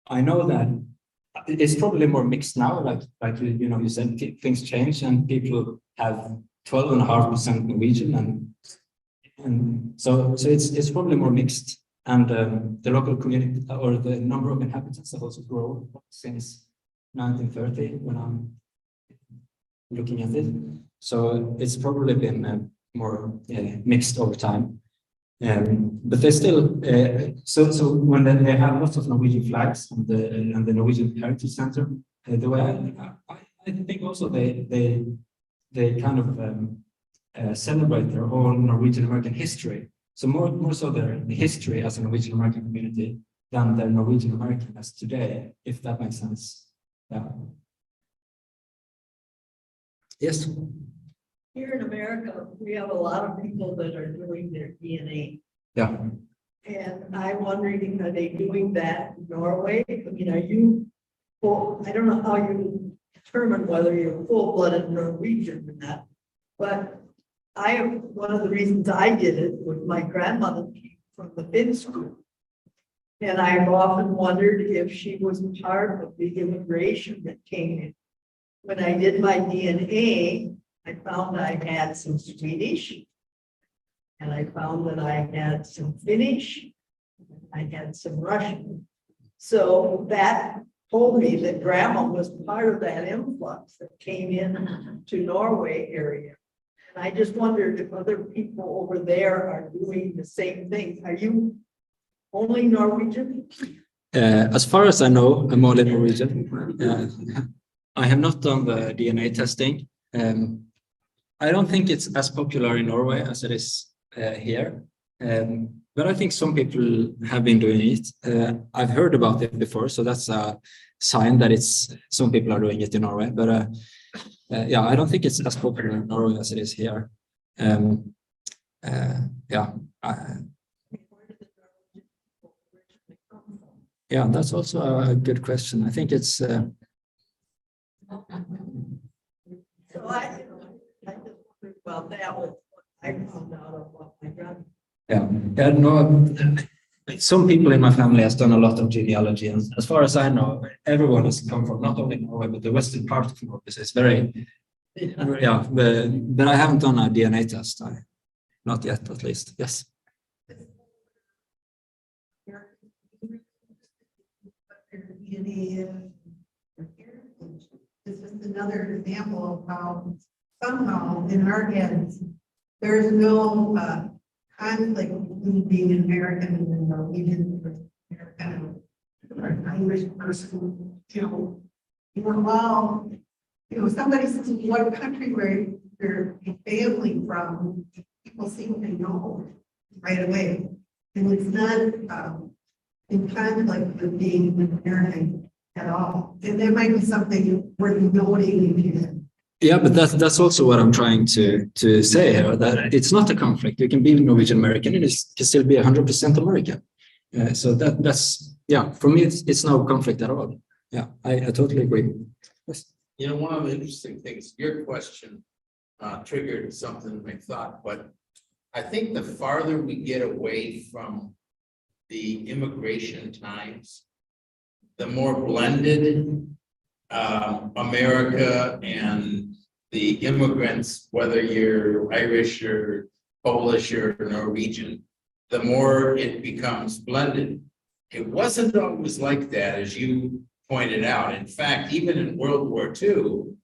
I know that it's probably more mixed now, like you said, things change and people have 12.5% Norwegian, and so it's probably more mixed, and the local community or the number of inhabitants have also grown since 1930 when I'm looking at it. So it's probably been more mixed over time. But they still so when they have lots of Norwegian flags and the Norwegian Heritage Center, the way I think also they kind of celebrate their own Norwegian-American history. So more so their history as a Norwegian-American community than their Norwegian-American as today, if that makes sense. Yeah. Yes. Here in America, we have a lot of people that are doing their DNA. Yeah. And I'm wondering, are they doing that in Norway? I mean, are you, well, I don't know how you determine whether you're full-blooded Norwegian or not, but one of the reasons I did it was my grandmother came from the Finns group. And I've often wondered if she was part of the immigration that came in. When I did my DNA, I found I had some Swedish, and I found that I had some Finnish, I had some Russian. So that told me that grandma was part of that influx that came in to Norway area. And I just wondered if other people over there are doing the same thing. Are you only Norwegian? As far as I know, I'm only Norwegian. I have not done the DNA testing. I don't think it's as popular in Norway as it is here. But I think some people have been doing it. I've heard about it before, so that's a sign that some people are doing it in Norway. But yeah, I don't think it's as popular in Norway as it is here. Yeah. Yeah, that's also a good question. I think it's. So I just wondered about that was what I found out of what my grandma. Yeah, no, some people in my family has done a lot of genealogy, and as far as I know, everyone has come from not only Norway but the western part of Norway. It's very, yeah. But I haven't done a DNA test. Not yet, at least. Yes. This is another example of how somehow in our heads, there's no conflict between being an American and a Norwegian or American or an Irish person, while, somebody says, what country where you're family from, people seem to know right away. And it's not in conflict with being an American at all. And there might be something worth noting here. Yeah, but that's also what I'm trying to say here, that it's not a conflict. You can be Norwegian-American and you can still be 100% American. So that's, yeah, for me, it's no conflict at all. Yeah, I totally agree. Yes. One of the interesting things, your question triggered something in my thought, but I think the farther we get away from the immigration times, the more blended America and the immigrants, whether you're Irish or Polish or Norwegian, the more it becomes blended. It wasn't always like that, as you pointed out. In fact, even in World War II,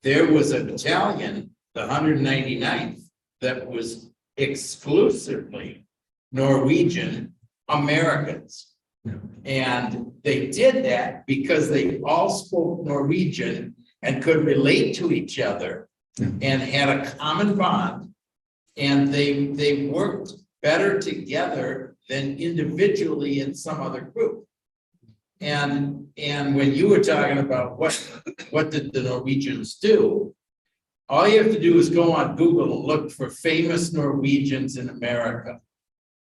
there was a battalion, the 199th, that was exclusively Norwegian Americans. And they did that because they all spoke Norwegian and could relate to each other and had a common bond And they worked better together than individually in some other group. And when you were talking about what did the Norwegians do? All you have to do is go on Google and look for famous Norwegians in America.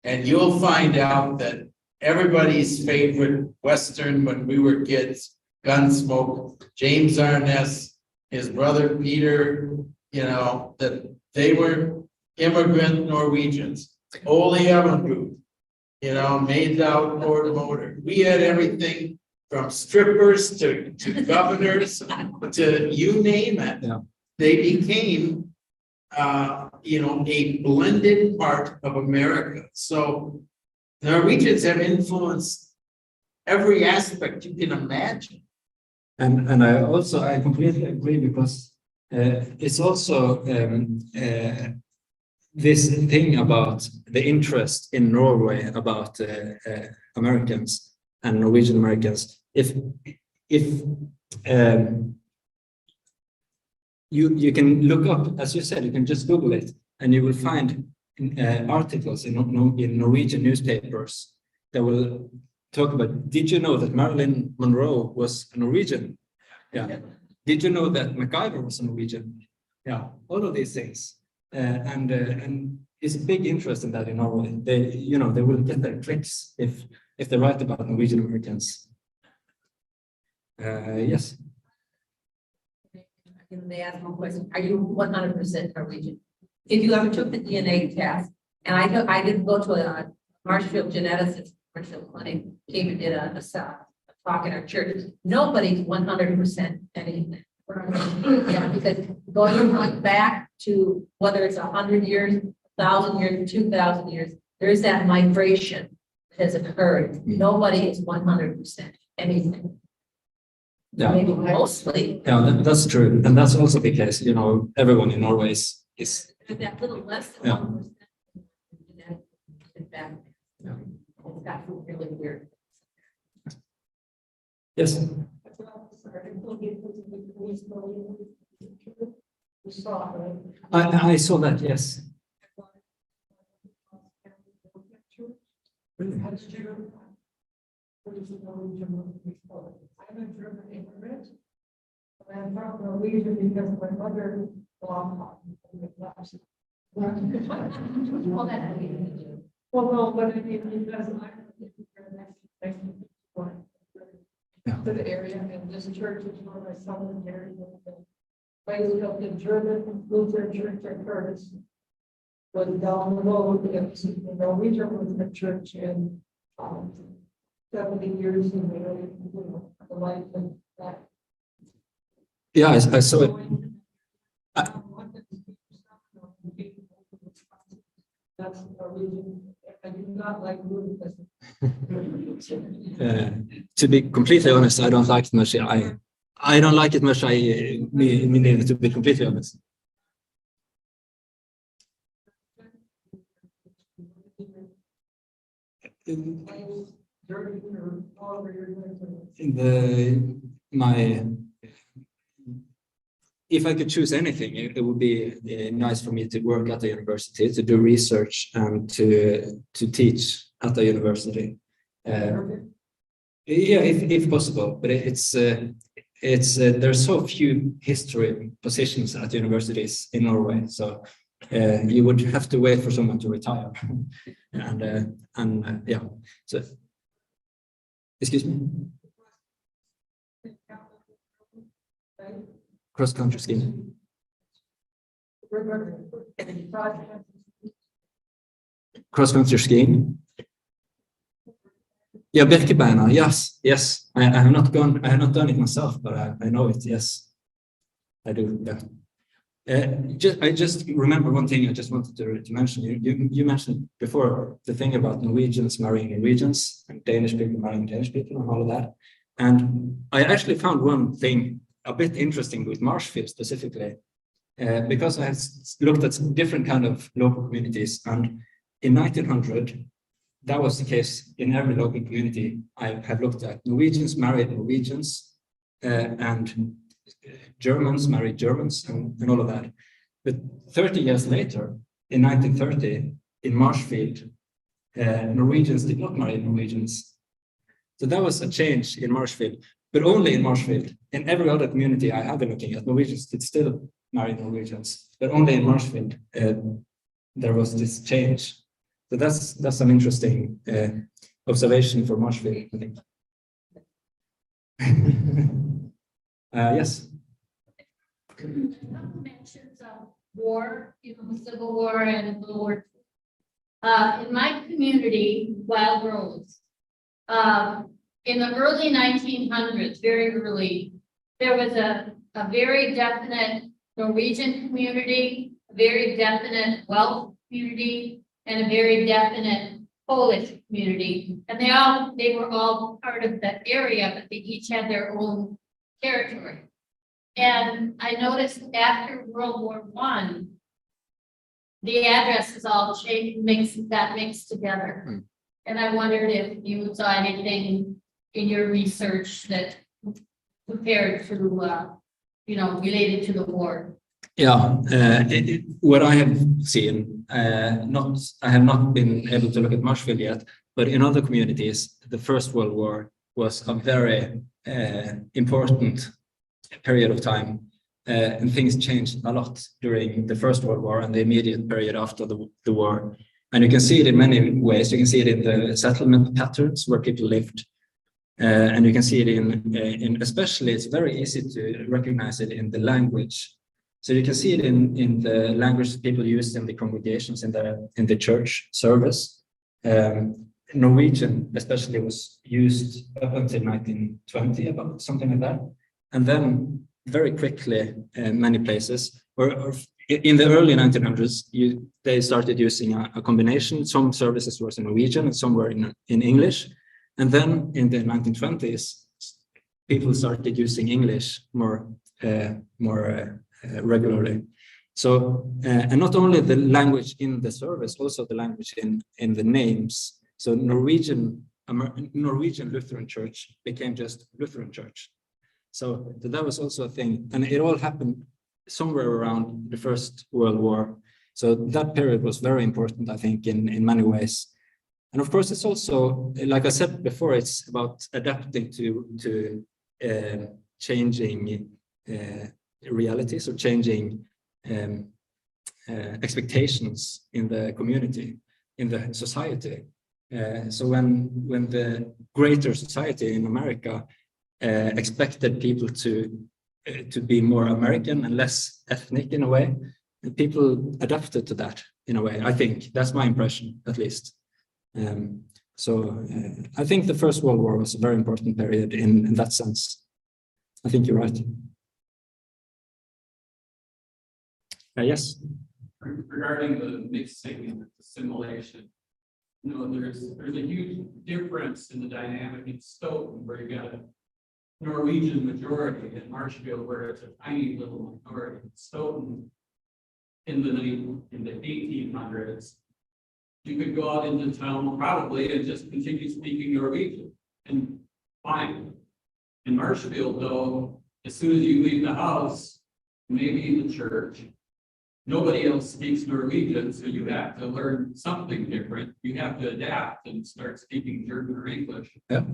And you'll find out that everybody's favorite Western when we were kids, Gunsmoke, James Arness, his brother Peter, that they were immigrant Norwegians. Ole Evenrud, made the outboard motor. We had everything from strippers to governors to you name it. Yeah. They became, a blended part of America. So Norwegians have influenced every aspect you can imagine. And I completely agree, because it's also this thing about the interest in Norway about Americans and Norwegian-Americans. If you can look up, as you said, you can just Google it, and you will find articles in Norwegian newspapers that will talk about, did you know that Marilyn Monroe was a Norwegian? Yeah. Did you know that MacGyver was a Norwegian? Yeah, all of these things. And it's a big interest in that in Norway. They will get their clicks if they write about Norwegian-Americans. Yes. Can they ask one question? Are you 100% Norwegian? If you ever took the DNA test, and I didn't go to a Marshfield geneticist, Marshfield clinic, came and did a talk in our church. Nobody's 100% anything. Yeah, because going back to whether it's 100 years, 1,000 years, 2,000 years, there's that migration that has occurred. Nobody is 100% anything. Yeah. Maybe mostly. Yeah, that's true, and that's also the case. Everyone in Norway is That little less than Yeah. 1%. In fact, Yeah. it's got really weird. Yes. I saw that. Yes. Really? I'm a German immigrant. I'm from Norwegian because my mother belonged to the class. Well, that's Well, no, but I mean, because to the area, and this church is where my son was married. Raised up in German Lutheran Church at Curtis. Was down the road, and the Norwegian Lutheran Church in 70 years in the life of that. Yeah, I saw it. That's Norwegian. I do not like Lutheran. To be completely honest, I don't like it much. I don't like it much. Me neither, to be completely honest. If I could choose anything, it would be nice for me to work at the university, to do research, and to teach at the university. Yeah, if possible, but it's there's so few history positions at universities in Norway, so you would have to wait for someone to retire, and yeah. So, excuse me. Cross-country skiing. Cross-country skiing. Yeah, Birkebeiner. Yes. I have not done it myself, but I know it. Yes, I do. Yeah. I just remember one thing I just wanted to mention. You mentioned before the thing about Norwegians marrying Norwegians and Danish people marrying Danish people and all of that. And I actually found one thing a bit interesting with Marshfield specifically, because I have looked at some different kind of local communities, and in 1900, that was the case in every local community I have looked at. Norwegians married Norwegians, and Germans married Germans, and all of that. But 30 years later, in 1930 in Marshfield, Norwegians did not marry Norwegians. So that was a change in Marshfield, but only in Marshfield. In every other community I have been looking at, Norwegians did still marry Norwegians, but only in Marshfield there was this change. So that's an interesting observation for Marshfield, I think. Yes. Mentions of war, the Civil War and World War II. In my community, Wild Rose, in the early 1900s, very early, there was a very definite Norwegian community, a very definite Welsh community, and a very definite Polish community. And they were all part of that area, but they each had their own territory. And I noticed after World War I, the addresses all changed, got mixed together. And I wondered if you saw anything in your research that compared to, related to the war. Yeah, what I have seen, I have not been able to look at Marshfield yet, but in other communities, the First World War was a very important period of time, and things changed a lot during the First World War and the immediate period after the war. And you can see it in many ways. You can see it in the settlement patterns where people lived. And you can see it in especially, it's very easy to recognize it in the language. So you can see it in the language people used in the congregations, in the church service. Norwegian especially was used up until 1920, about something like that. And then very quickly, many places, or in the early 1900s, they started using a combination. Some services were in Norwegian and some were in English. And then in the 1920s, people started using English more regularly. So, and not only the language in the service, also the language in the names. So Norwegian Lutheran Church became just Lutheran Church. So that was also a thing. And it all happened somewhere around the First World War. So that period was very important, I think, in many ways. And of course, it's also, like I said before, it's about adapting to changing realities or changing expectations in the community, in the society. So when the greater society in America expected people to be more American and less ethnic in a way, and people adapted to that in a way. I think that's my impression, at least. So I think the First World War was a very important period in that sense. I think you're right. Yes. Regarding the mixing and assimilation, there's a huge difference in the dynamic in Stoughton, where you got a Norwegian majority, in Marshfield, where it's a tiny little minority. Stoughton in the 1800s, you could go out into town probably and just continue speaking Norwegian and fine. In Marshfield, though, as soon as you leave the house, maybe the church, nobody else speaks Norwegian, so you have to learn something different. You have to adapt and start speaking German or English. Yeah.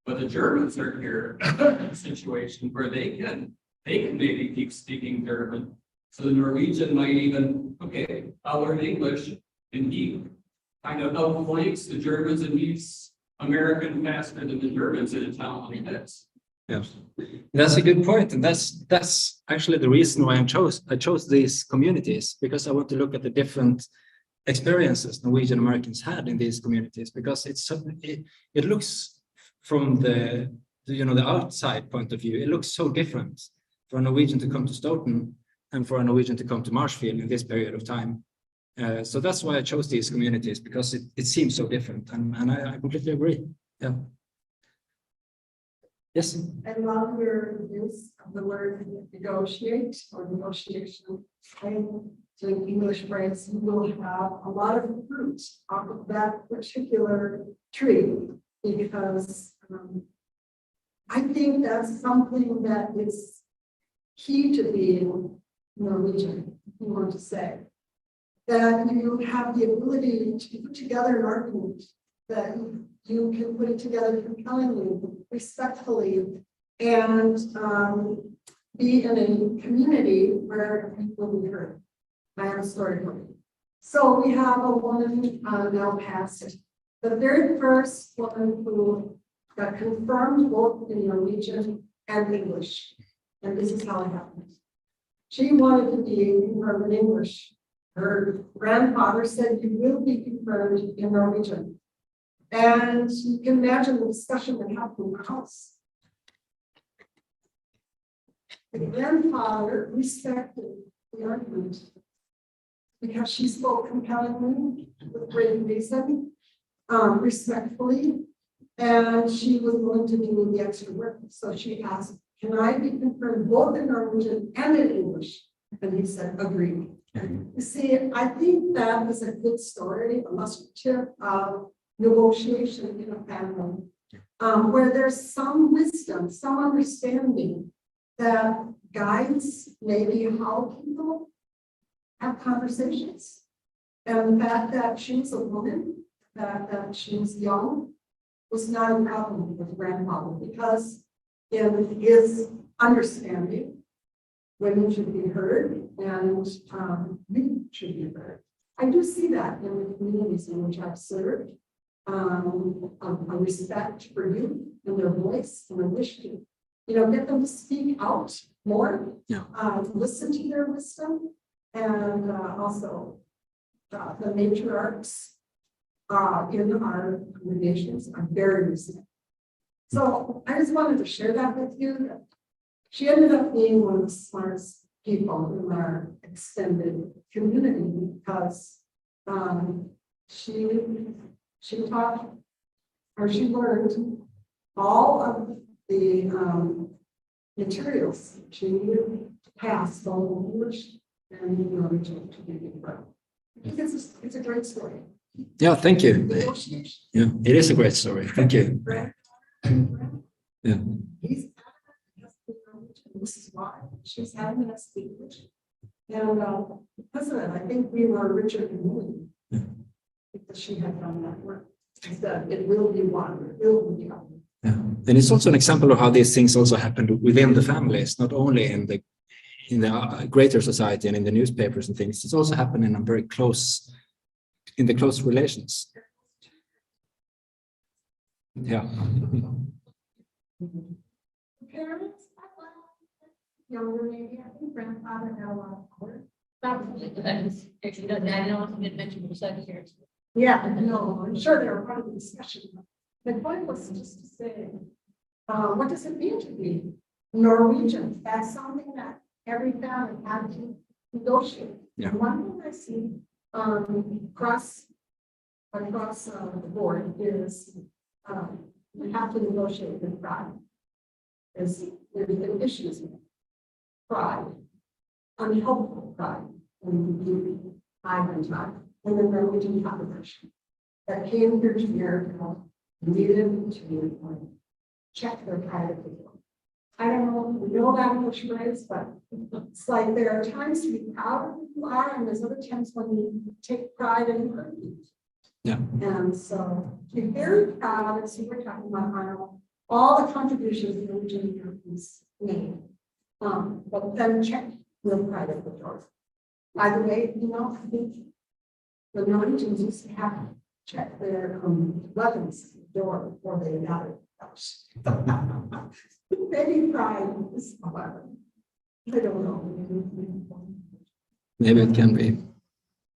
But the Germans are here in a situation where they can maybe keep speaking German. So the Norwegian might even, okay, I'll learn English, and he kind of outflanks the Germans, and he's American faster than the Germans in a town like this. Yeah, that's a good point, and that's actually the reason why I chose these communities, because I want to look at the different experiences Norwegian-Americans had in these communities, because it looks from the outside point of view, it looks so different for a Norwegian to come to Stoughton and for a Norwegian to come to Marshfield in this period of time. So that's why I chose these communities, because it seems so different, and I completely agree. Yeah. Yes. I love your use of the word negotiate or negotiation. So in English phrase, you will have a lot of fruit off of that particular tree, because I think that's something that is key to being Norwegian, if you want to say. that you have the ability to put together an argument, that you can put it together compellingly, respectfully, and be in a community where people will be heard. I am a storyteller. So we have a woman now passed, the very first woman who got confirmed both in Norwegian and English. And this is how it happened. She wanted to be confirmed in English. Her grandfather said, you will be confirmed in Norwegian. And you can imagine the discussion that happened in the house. The grandfather respected the argument because she spoke compellingly with great reason, respectfully, and she was willing to do the extra work. So she asked, can I be confirmed both in Norwegian and in English? And he said, agreed. You see, I think that is a good story, illustrative of negotiation in a family, where there's some wisdom, some understanding that guides maybe how people have conversations. And the fact that she was a woman, that she was young, was not a problem with grandfather, because in his understanding, women should be heard and men should be heard. I do see that in the communities in which I've served, a respect for youth and their voice, and a wish to, get them to speak out more, listen to their wisdom, and also the matriarchs in our congregations are very respectful. So I just wanted to share that with you. She ended up being one of the smartest people in our extended community because she taught, or she learned all of the materials she needed to pass both English and Norwegian to be confirmed. I think it's a great story. Yeah, thank you. Negotiation. Yeah, it is a great story. Thank you. Yeah. He's this is why she's having us speak English. And because of it, I think we were richer than women because she had done that work. She said, it will be one, it will be one. Yeah. And it's also an example of how these things also happened within the families, not only in the greater society and in the newspapers and things. It's also happened in a very close, in the close relations. Yeah. Parents, younger maybe, I think grandfather had a lot of power. Probably, but that was actually, I don't want to mention the second here. Yeah, no, I'm sure they were part of the discussion. The point was just to say, what does it mean to be Norwegian? That's something that every family had to negotiate. Yeah. One thing I see across the board is we have to negotiate with pride. There's been issues with pride, unhelpful pride, and and the Norwegian population that came here to America needed to check their pride of people. I don't know if we know that English phrase, but it's like there are times to be proud of who you are, and there's other times when you take pride in your people. Yeah. And so to be very proud, as we were talking about, Arnold, all the contributions the Norwegian-Americans made, but then check with pride of the door. By the way, I think the Norwegians used to have to check their weapons at the door before they got it. Maybe pride is a weapon. I don't know. Maybe it can be.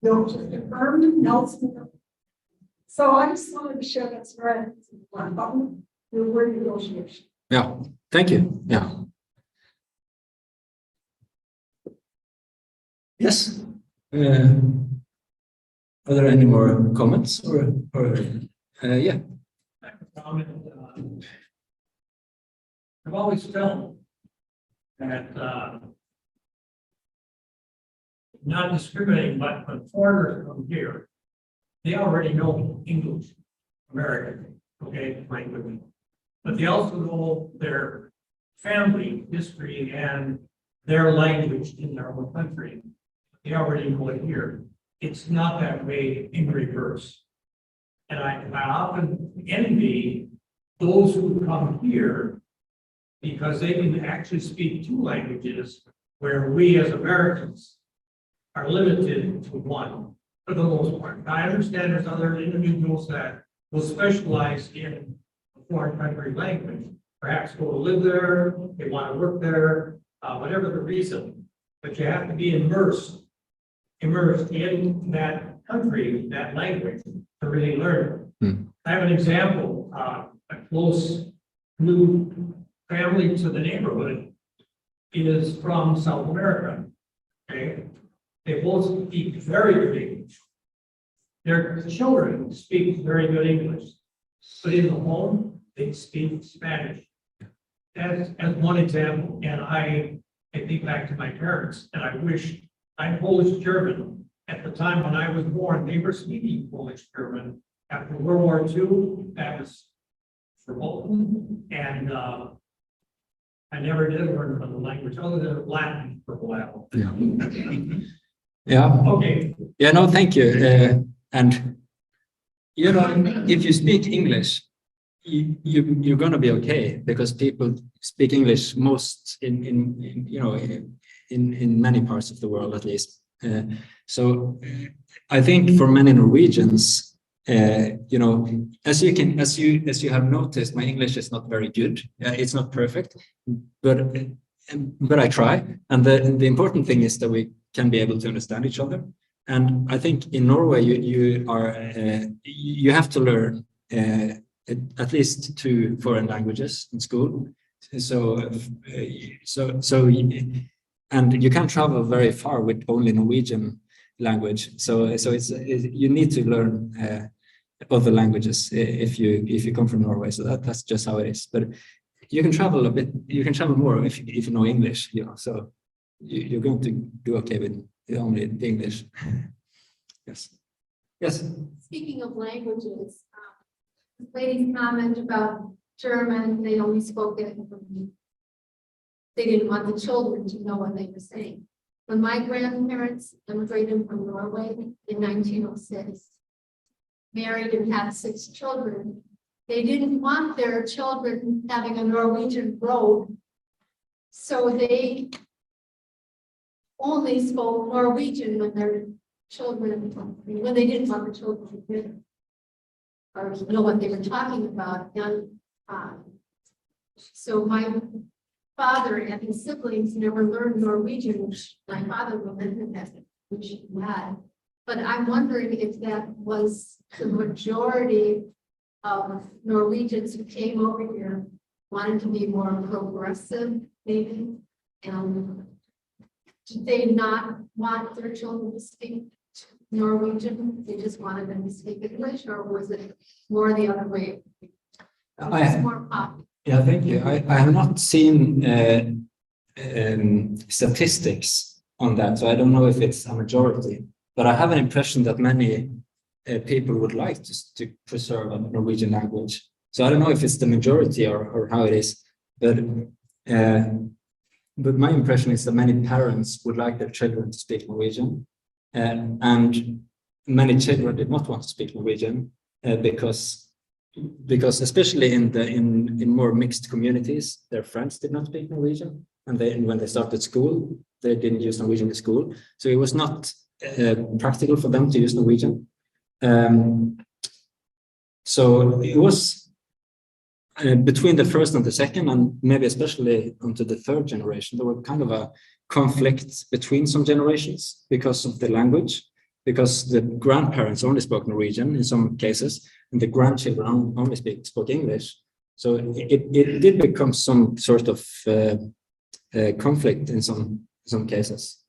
No, just confirmed, Nelson. So I just wanted to share that story. The word negotiation. Yeah, thank you. Yeah. Yes. Are there any more comments or yeah? Comment, I've always felt that not discriminating, but when foreigners come here, they already know English, American, okay, language, but they also know their family history and their language in their own country. They already know it here. it's not that way in reverse. And I often envy those who come here because they can actually speak two languages where we as Americans are limited to one for the most part. I understand there's other individuals that will specialize in a foreign country language, perhaps go to live there, they want to work there, whatever the reason. But you have to be immersed in that country, that language, to really learn it. I have an example, a close new family to the neighborhood is from South America. Okay, they both speak very good English. Their children speak very good English, but in the home they speak Spanish. As one example, and I think back to my parents, and I wish I'm Polish German. At the time when I was born, they were speaking Polish German. After World War II, that was verboten, and I never did learn another language other than Latin for a while. Yeah. Yeah. Okay. Yeah. No, thank you. And you know, if you speak English, you're gonna be okay because people speak English most in you know in many parts of the world at least. So I think for many Norwegians. You know, as you have noticed, my English is not very good. It's not perfect, but I try. And the important thing is that we can be able to understand each other. And I think in Norway you have to learn at least 2 foreign languages in school. And you can't travel very far with only Norwegian language. So you need to learn other languages if you come from Norway. So that's just how it is. But you can travel a bit. You can travel more if you know English. You know, so you're going to do okay with only the English. Yes. Yes. Speaking of languages, this lady's comment about German, they only spoke it. They didn't want the children to know what they were saying. When my grandparents immigrated from Norway in 1906, married and had 6 children, they didn't want their children having a Norwegian road. So they only spoke Norwegian when their children, when they didn't want the children to hear or know what they were talking about. And so my father and his siblings never learned Norwegian, which my father would have, which he had. But I'm wondering if that was the majority of Norwegians who came over here wanted to be more progressive, maybe. And did they not want their children to speak Norwegian? They just wanted them to speak English, or was it more the other way? It's more popular. Yeah, thank you. I have not seen statistics on that, so I don't know if it's a majority. But I have an impression that many people would like to preserve a Norwegian language. So I don't know if it's the majority or how it is, but my impression is that many parents would like their children to speak Norwegian, and many children did not want to speak Norwegian because especially in more mixed communities, their friends did not speak Norwegian, and when they started school, they didn't use Norwegian in school, so it was not practical for them to use Norwegian. So it was between the first and the second, and maybe especially onto the 3rd generation, there were kind of a conflict between some generations because of the language, because the grandparents only spoke Norwegian in some cases, and the grandchildren only spoke English. So it did become some sort of conflict in some cases.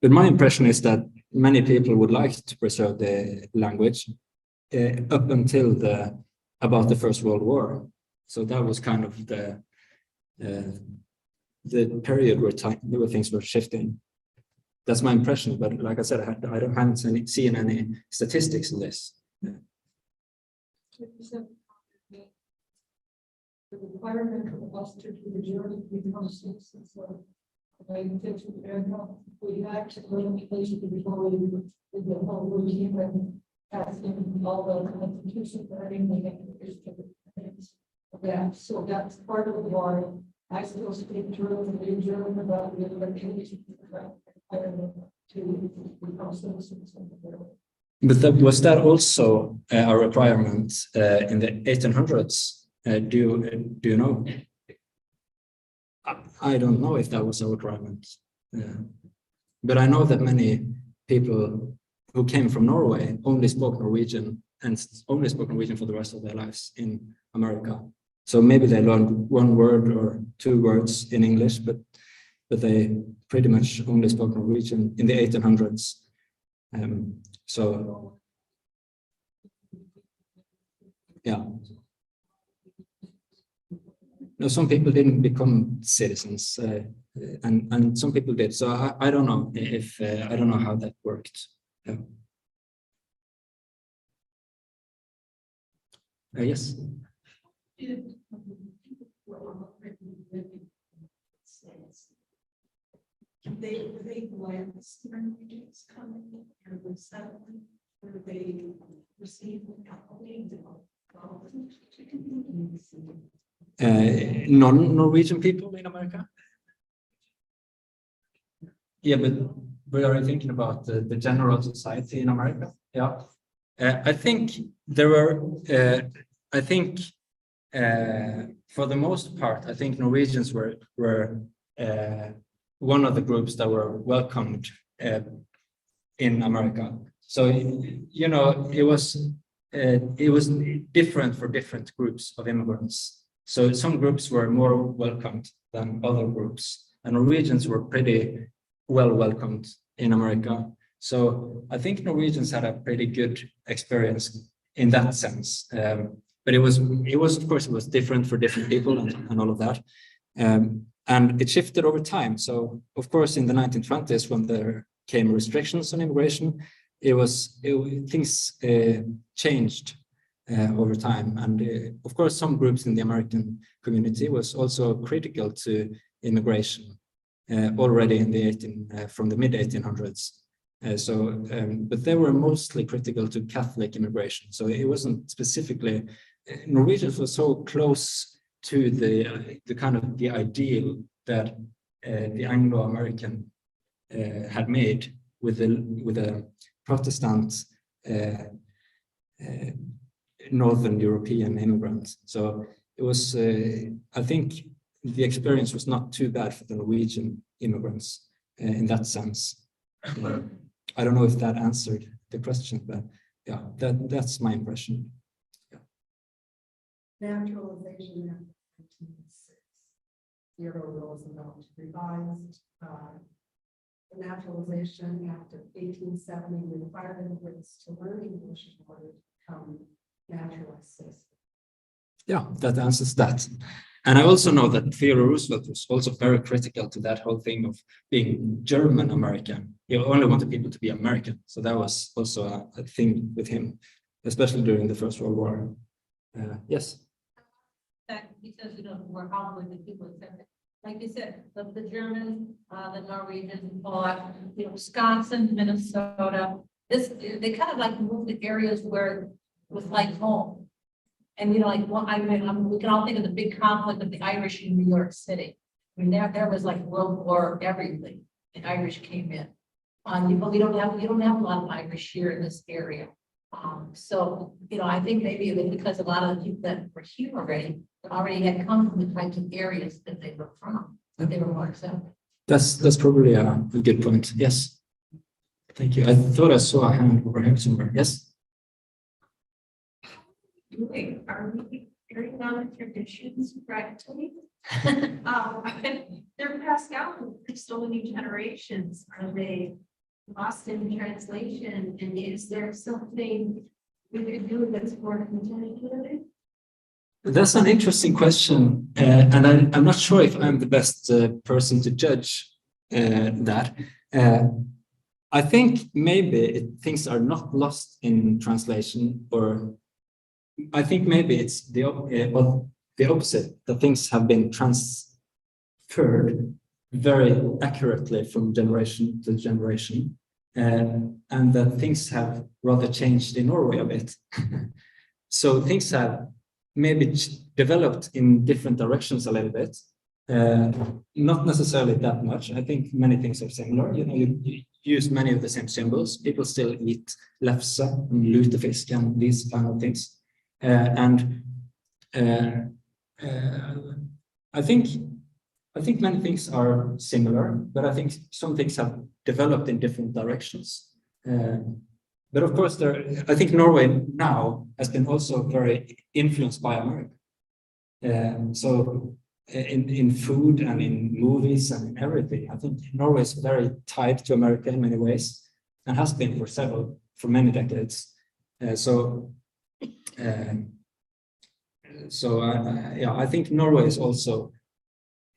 But my impression is that many people would like to preserve the language up until about the First World War. So that was kind of the period where things were shifting. That's my impression, but like I said, I haven't seen any statistics on this. Yeah. The requirement of us to do the journey becomes We actually placed before we did the whole routine and asking all the constitution for anything. Yeah, so that's part of why I still speak German in German about the other English to become citizens of the world. But was that also a requirement in the 1800s? Do you know? I don't know if that was a requirement. But I know that many people who came from Norway only spoke Norwegian and only spoke Norwegian for the rest of their lives in America. So maybe they learned one word or two words in English, but they pretty much only spoke Norwegian in the 1800s. So, yeah. No, some people didn't become citizens, and some people did. So I don't know if I don't know how that worked. Yeah. Yes. They glanced refugees coming and were settling, where they received Non-Norwegian people in America? Yeah, but we are thinking about the general society in America. Yeah, I think there were. I think for the most part, I think Norwegians were one of the groups that were welcomed in America. So you know, it was different for different groups of immigrants. So some groups were more welcomed than other groups, and Norwegians were pretty well welcomed in America. So I think Norwegians had a pretty good experience in that sense. But it was of course it was different for different people and all of that. And it shifted over time. So of course in the 1920s, when there came restrictions on immigration, things changed over time. And of course, some groups in the American community was also critical to immigration already in from the mid 1800s. But they were mostly critical to Catholic immigration. So it wasn't specifically, Norwegians were so close to the kind of the ideal that the Anglo-American had made with a Protestant Northern European immigrant. So it was, I think the experience was not too bad for the Norwegian immigrants in that sense. I don't know if that answered the question, but yeah, that's my impression. Yeah. Naturalization Act of 1906. Zero rules about revised. The Naturalization Act of 1870 required immigrants to learn English in order to become naturalized citizens. Yeah, that answers that. And I also know that Theodore Roosevelt was also very critical to that whole thing of being German-American. He only wanted people to be American. So that was also a thing with him, especially during the First World War. Yes. Because we're probably the people accept it. Like you said, the Germans, the Norwegians, Wisconsin, Minnesota. They kind of like moved to areas where it was like home. And we can all think of the big conflict of the Irish in New York City. I mean, there was like World War everything. The Irish came in. We don't have a lot of Irish here in this area. So I think maybe it was because a lot of the people that were here already had come from the kinds of areas that they were from, that they were more accepted. That's probably a good point. Yes. Thank you. I thought I saw a hand over here somewhere. Yes. Are we carrying on traditions correctly? They're passed down for so many generations. Are they lost in translation? And is there something we could do that's more contemporary? That's an interesting question, and I'm not sure if I'm the best person to judge that. I think maybe things are not lost in translation, or I think maybe it's the opposite, that things have been transferred very accurately from generation to generation, and that things have rather changed in Norway a bit. So things have maybe developed in different directions a little bit, not necessarily that much. I think many things are similar. You know, you use many of the same symbols. People still eat lefse and lutefisk and these kind of things. I think many things are similar, but I think some things have developed in different directions. But of course, I think Norway now has been also very influenced by America. So in food and in movies and in everything, I think Norway is very tied to America in many ways and has been for many decades. Yeah, I think Norway is also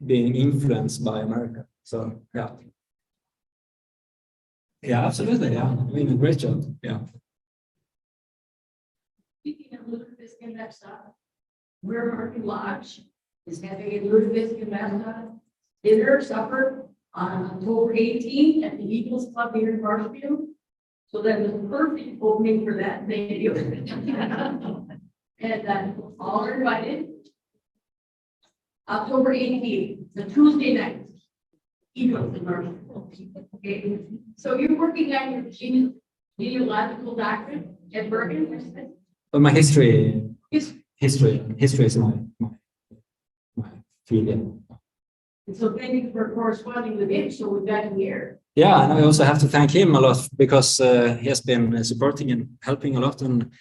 being influenced by America. So yeah. Yeah, absolutely. Yeah, doing a great job. Yeah. Speaking of lutefisk and lefse, where Market Lodge is having a lutefisk and lefse dinner supper on October 18th at the Eagles Club here in Marshfield. So that was a perfect opening for that. Thank you. And all are invited. October 18th, the Tuesday night. Eagles in Marshfield. Okay. So you're working on your genealogical doctorate at Bergen? But my history is my field. Yeah. And so thank you for corresponding with him. So we've got him here. Yeah, and I also have to thank him a lot because he has been supporting and helping a lot, and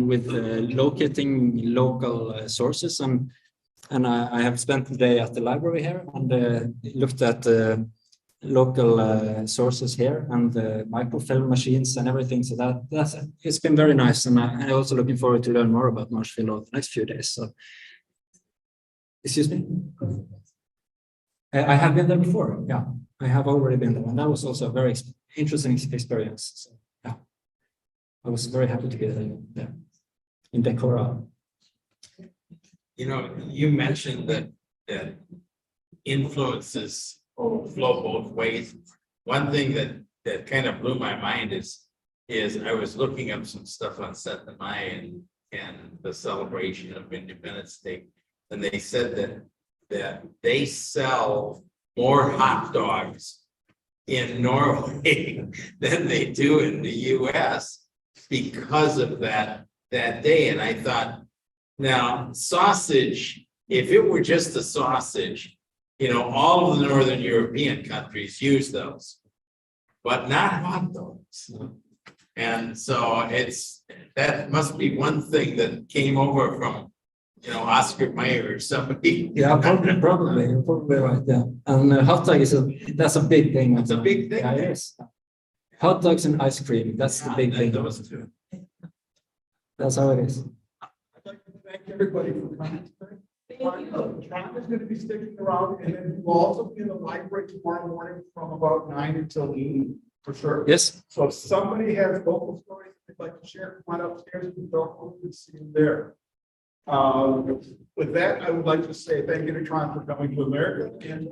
with locating local sources. And I have spent the day at the library here and looked at local sources here and the microfilm machines and everything. So it's been very nice, and I'm also looking forward to learn more about Marshfield over the next few days. So, excuse me. I have been there before. Yeah, I have already been there, and that was also a very interesting experience. So, yeah, I was very happy to be there in Decorah. You know, you mentioned that influences flow both ways. One thing that kind of blew my mind is I was looking up some stuff on Seth and the celebration of Independence Day, and they said that they sell more hot dogs in Norway than they do in the US because of that day. And I thought, now sausage, if it were just a sausage, you know, all of the Northern European countries use those, but not hot dogs. And so that must be one thing that came over from, you know, Oscar Mayer or somebody. Yeah, probably right. Yeah, and hot dog that's a big thing. It's a big thing. Yeah, it is. Hot dogs and ice cream. That's the big thing. Those two. That's how it is. I'd like to thank everybody for coming today. John is going to be sticking around, and then we'll also be in the library tomorrow morning from about 9 until 8 for sure. Yes. So if somebody has local stories they'd like to share, come on upstairs and we'll see you there. With that, I would like to say thank you to Tron for coming to America. And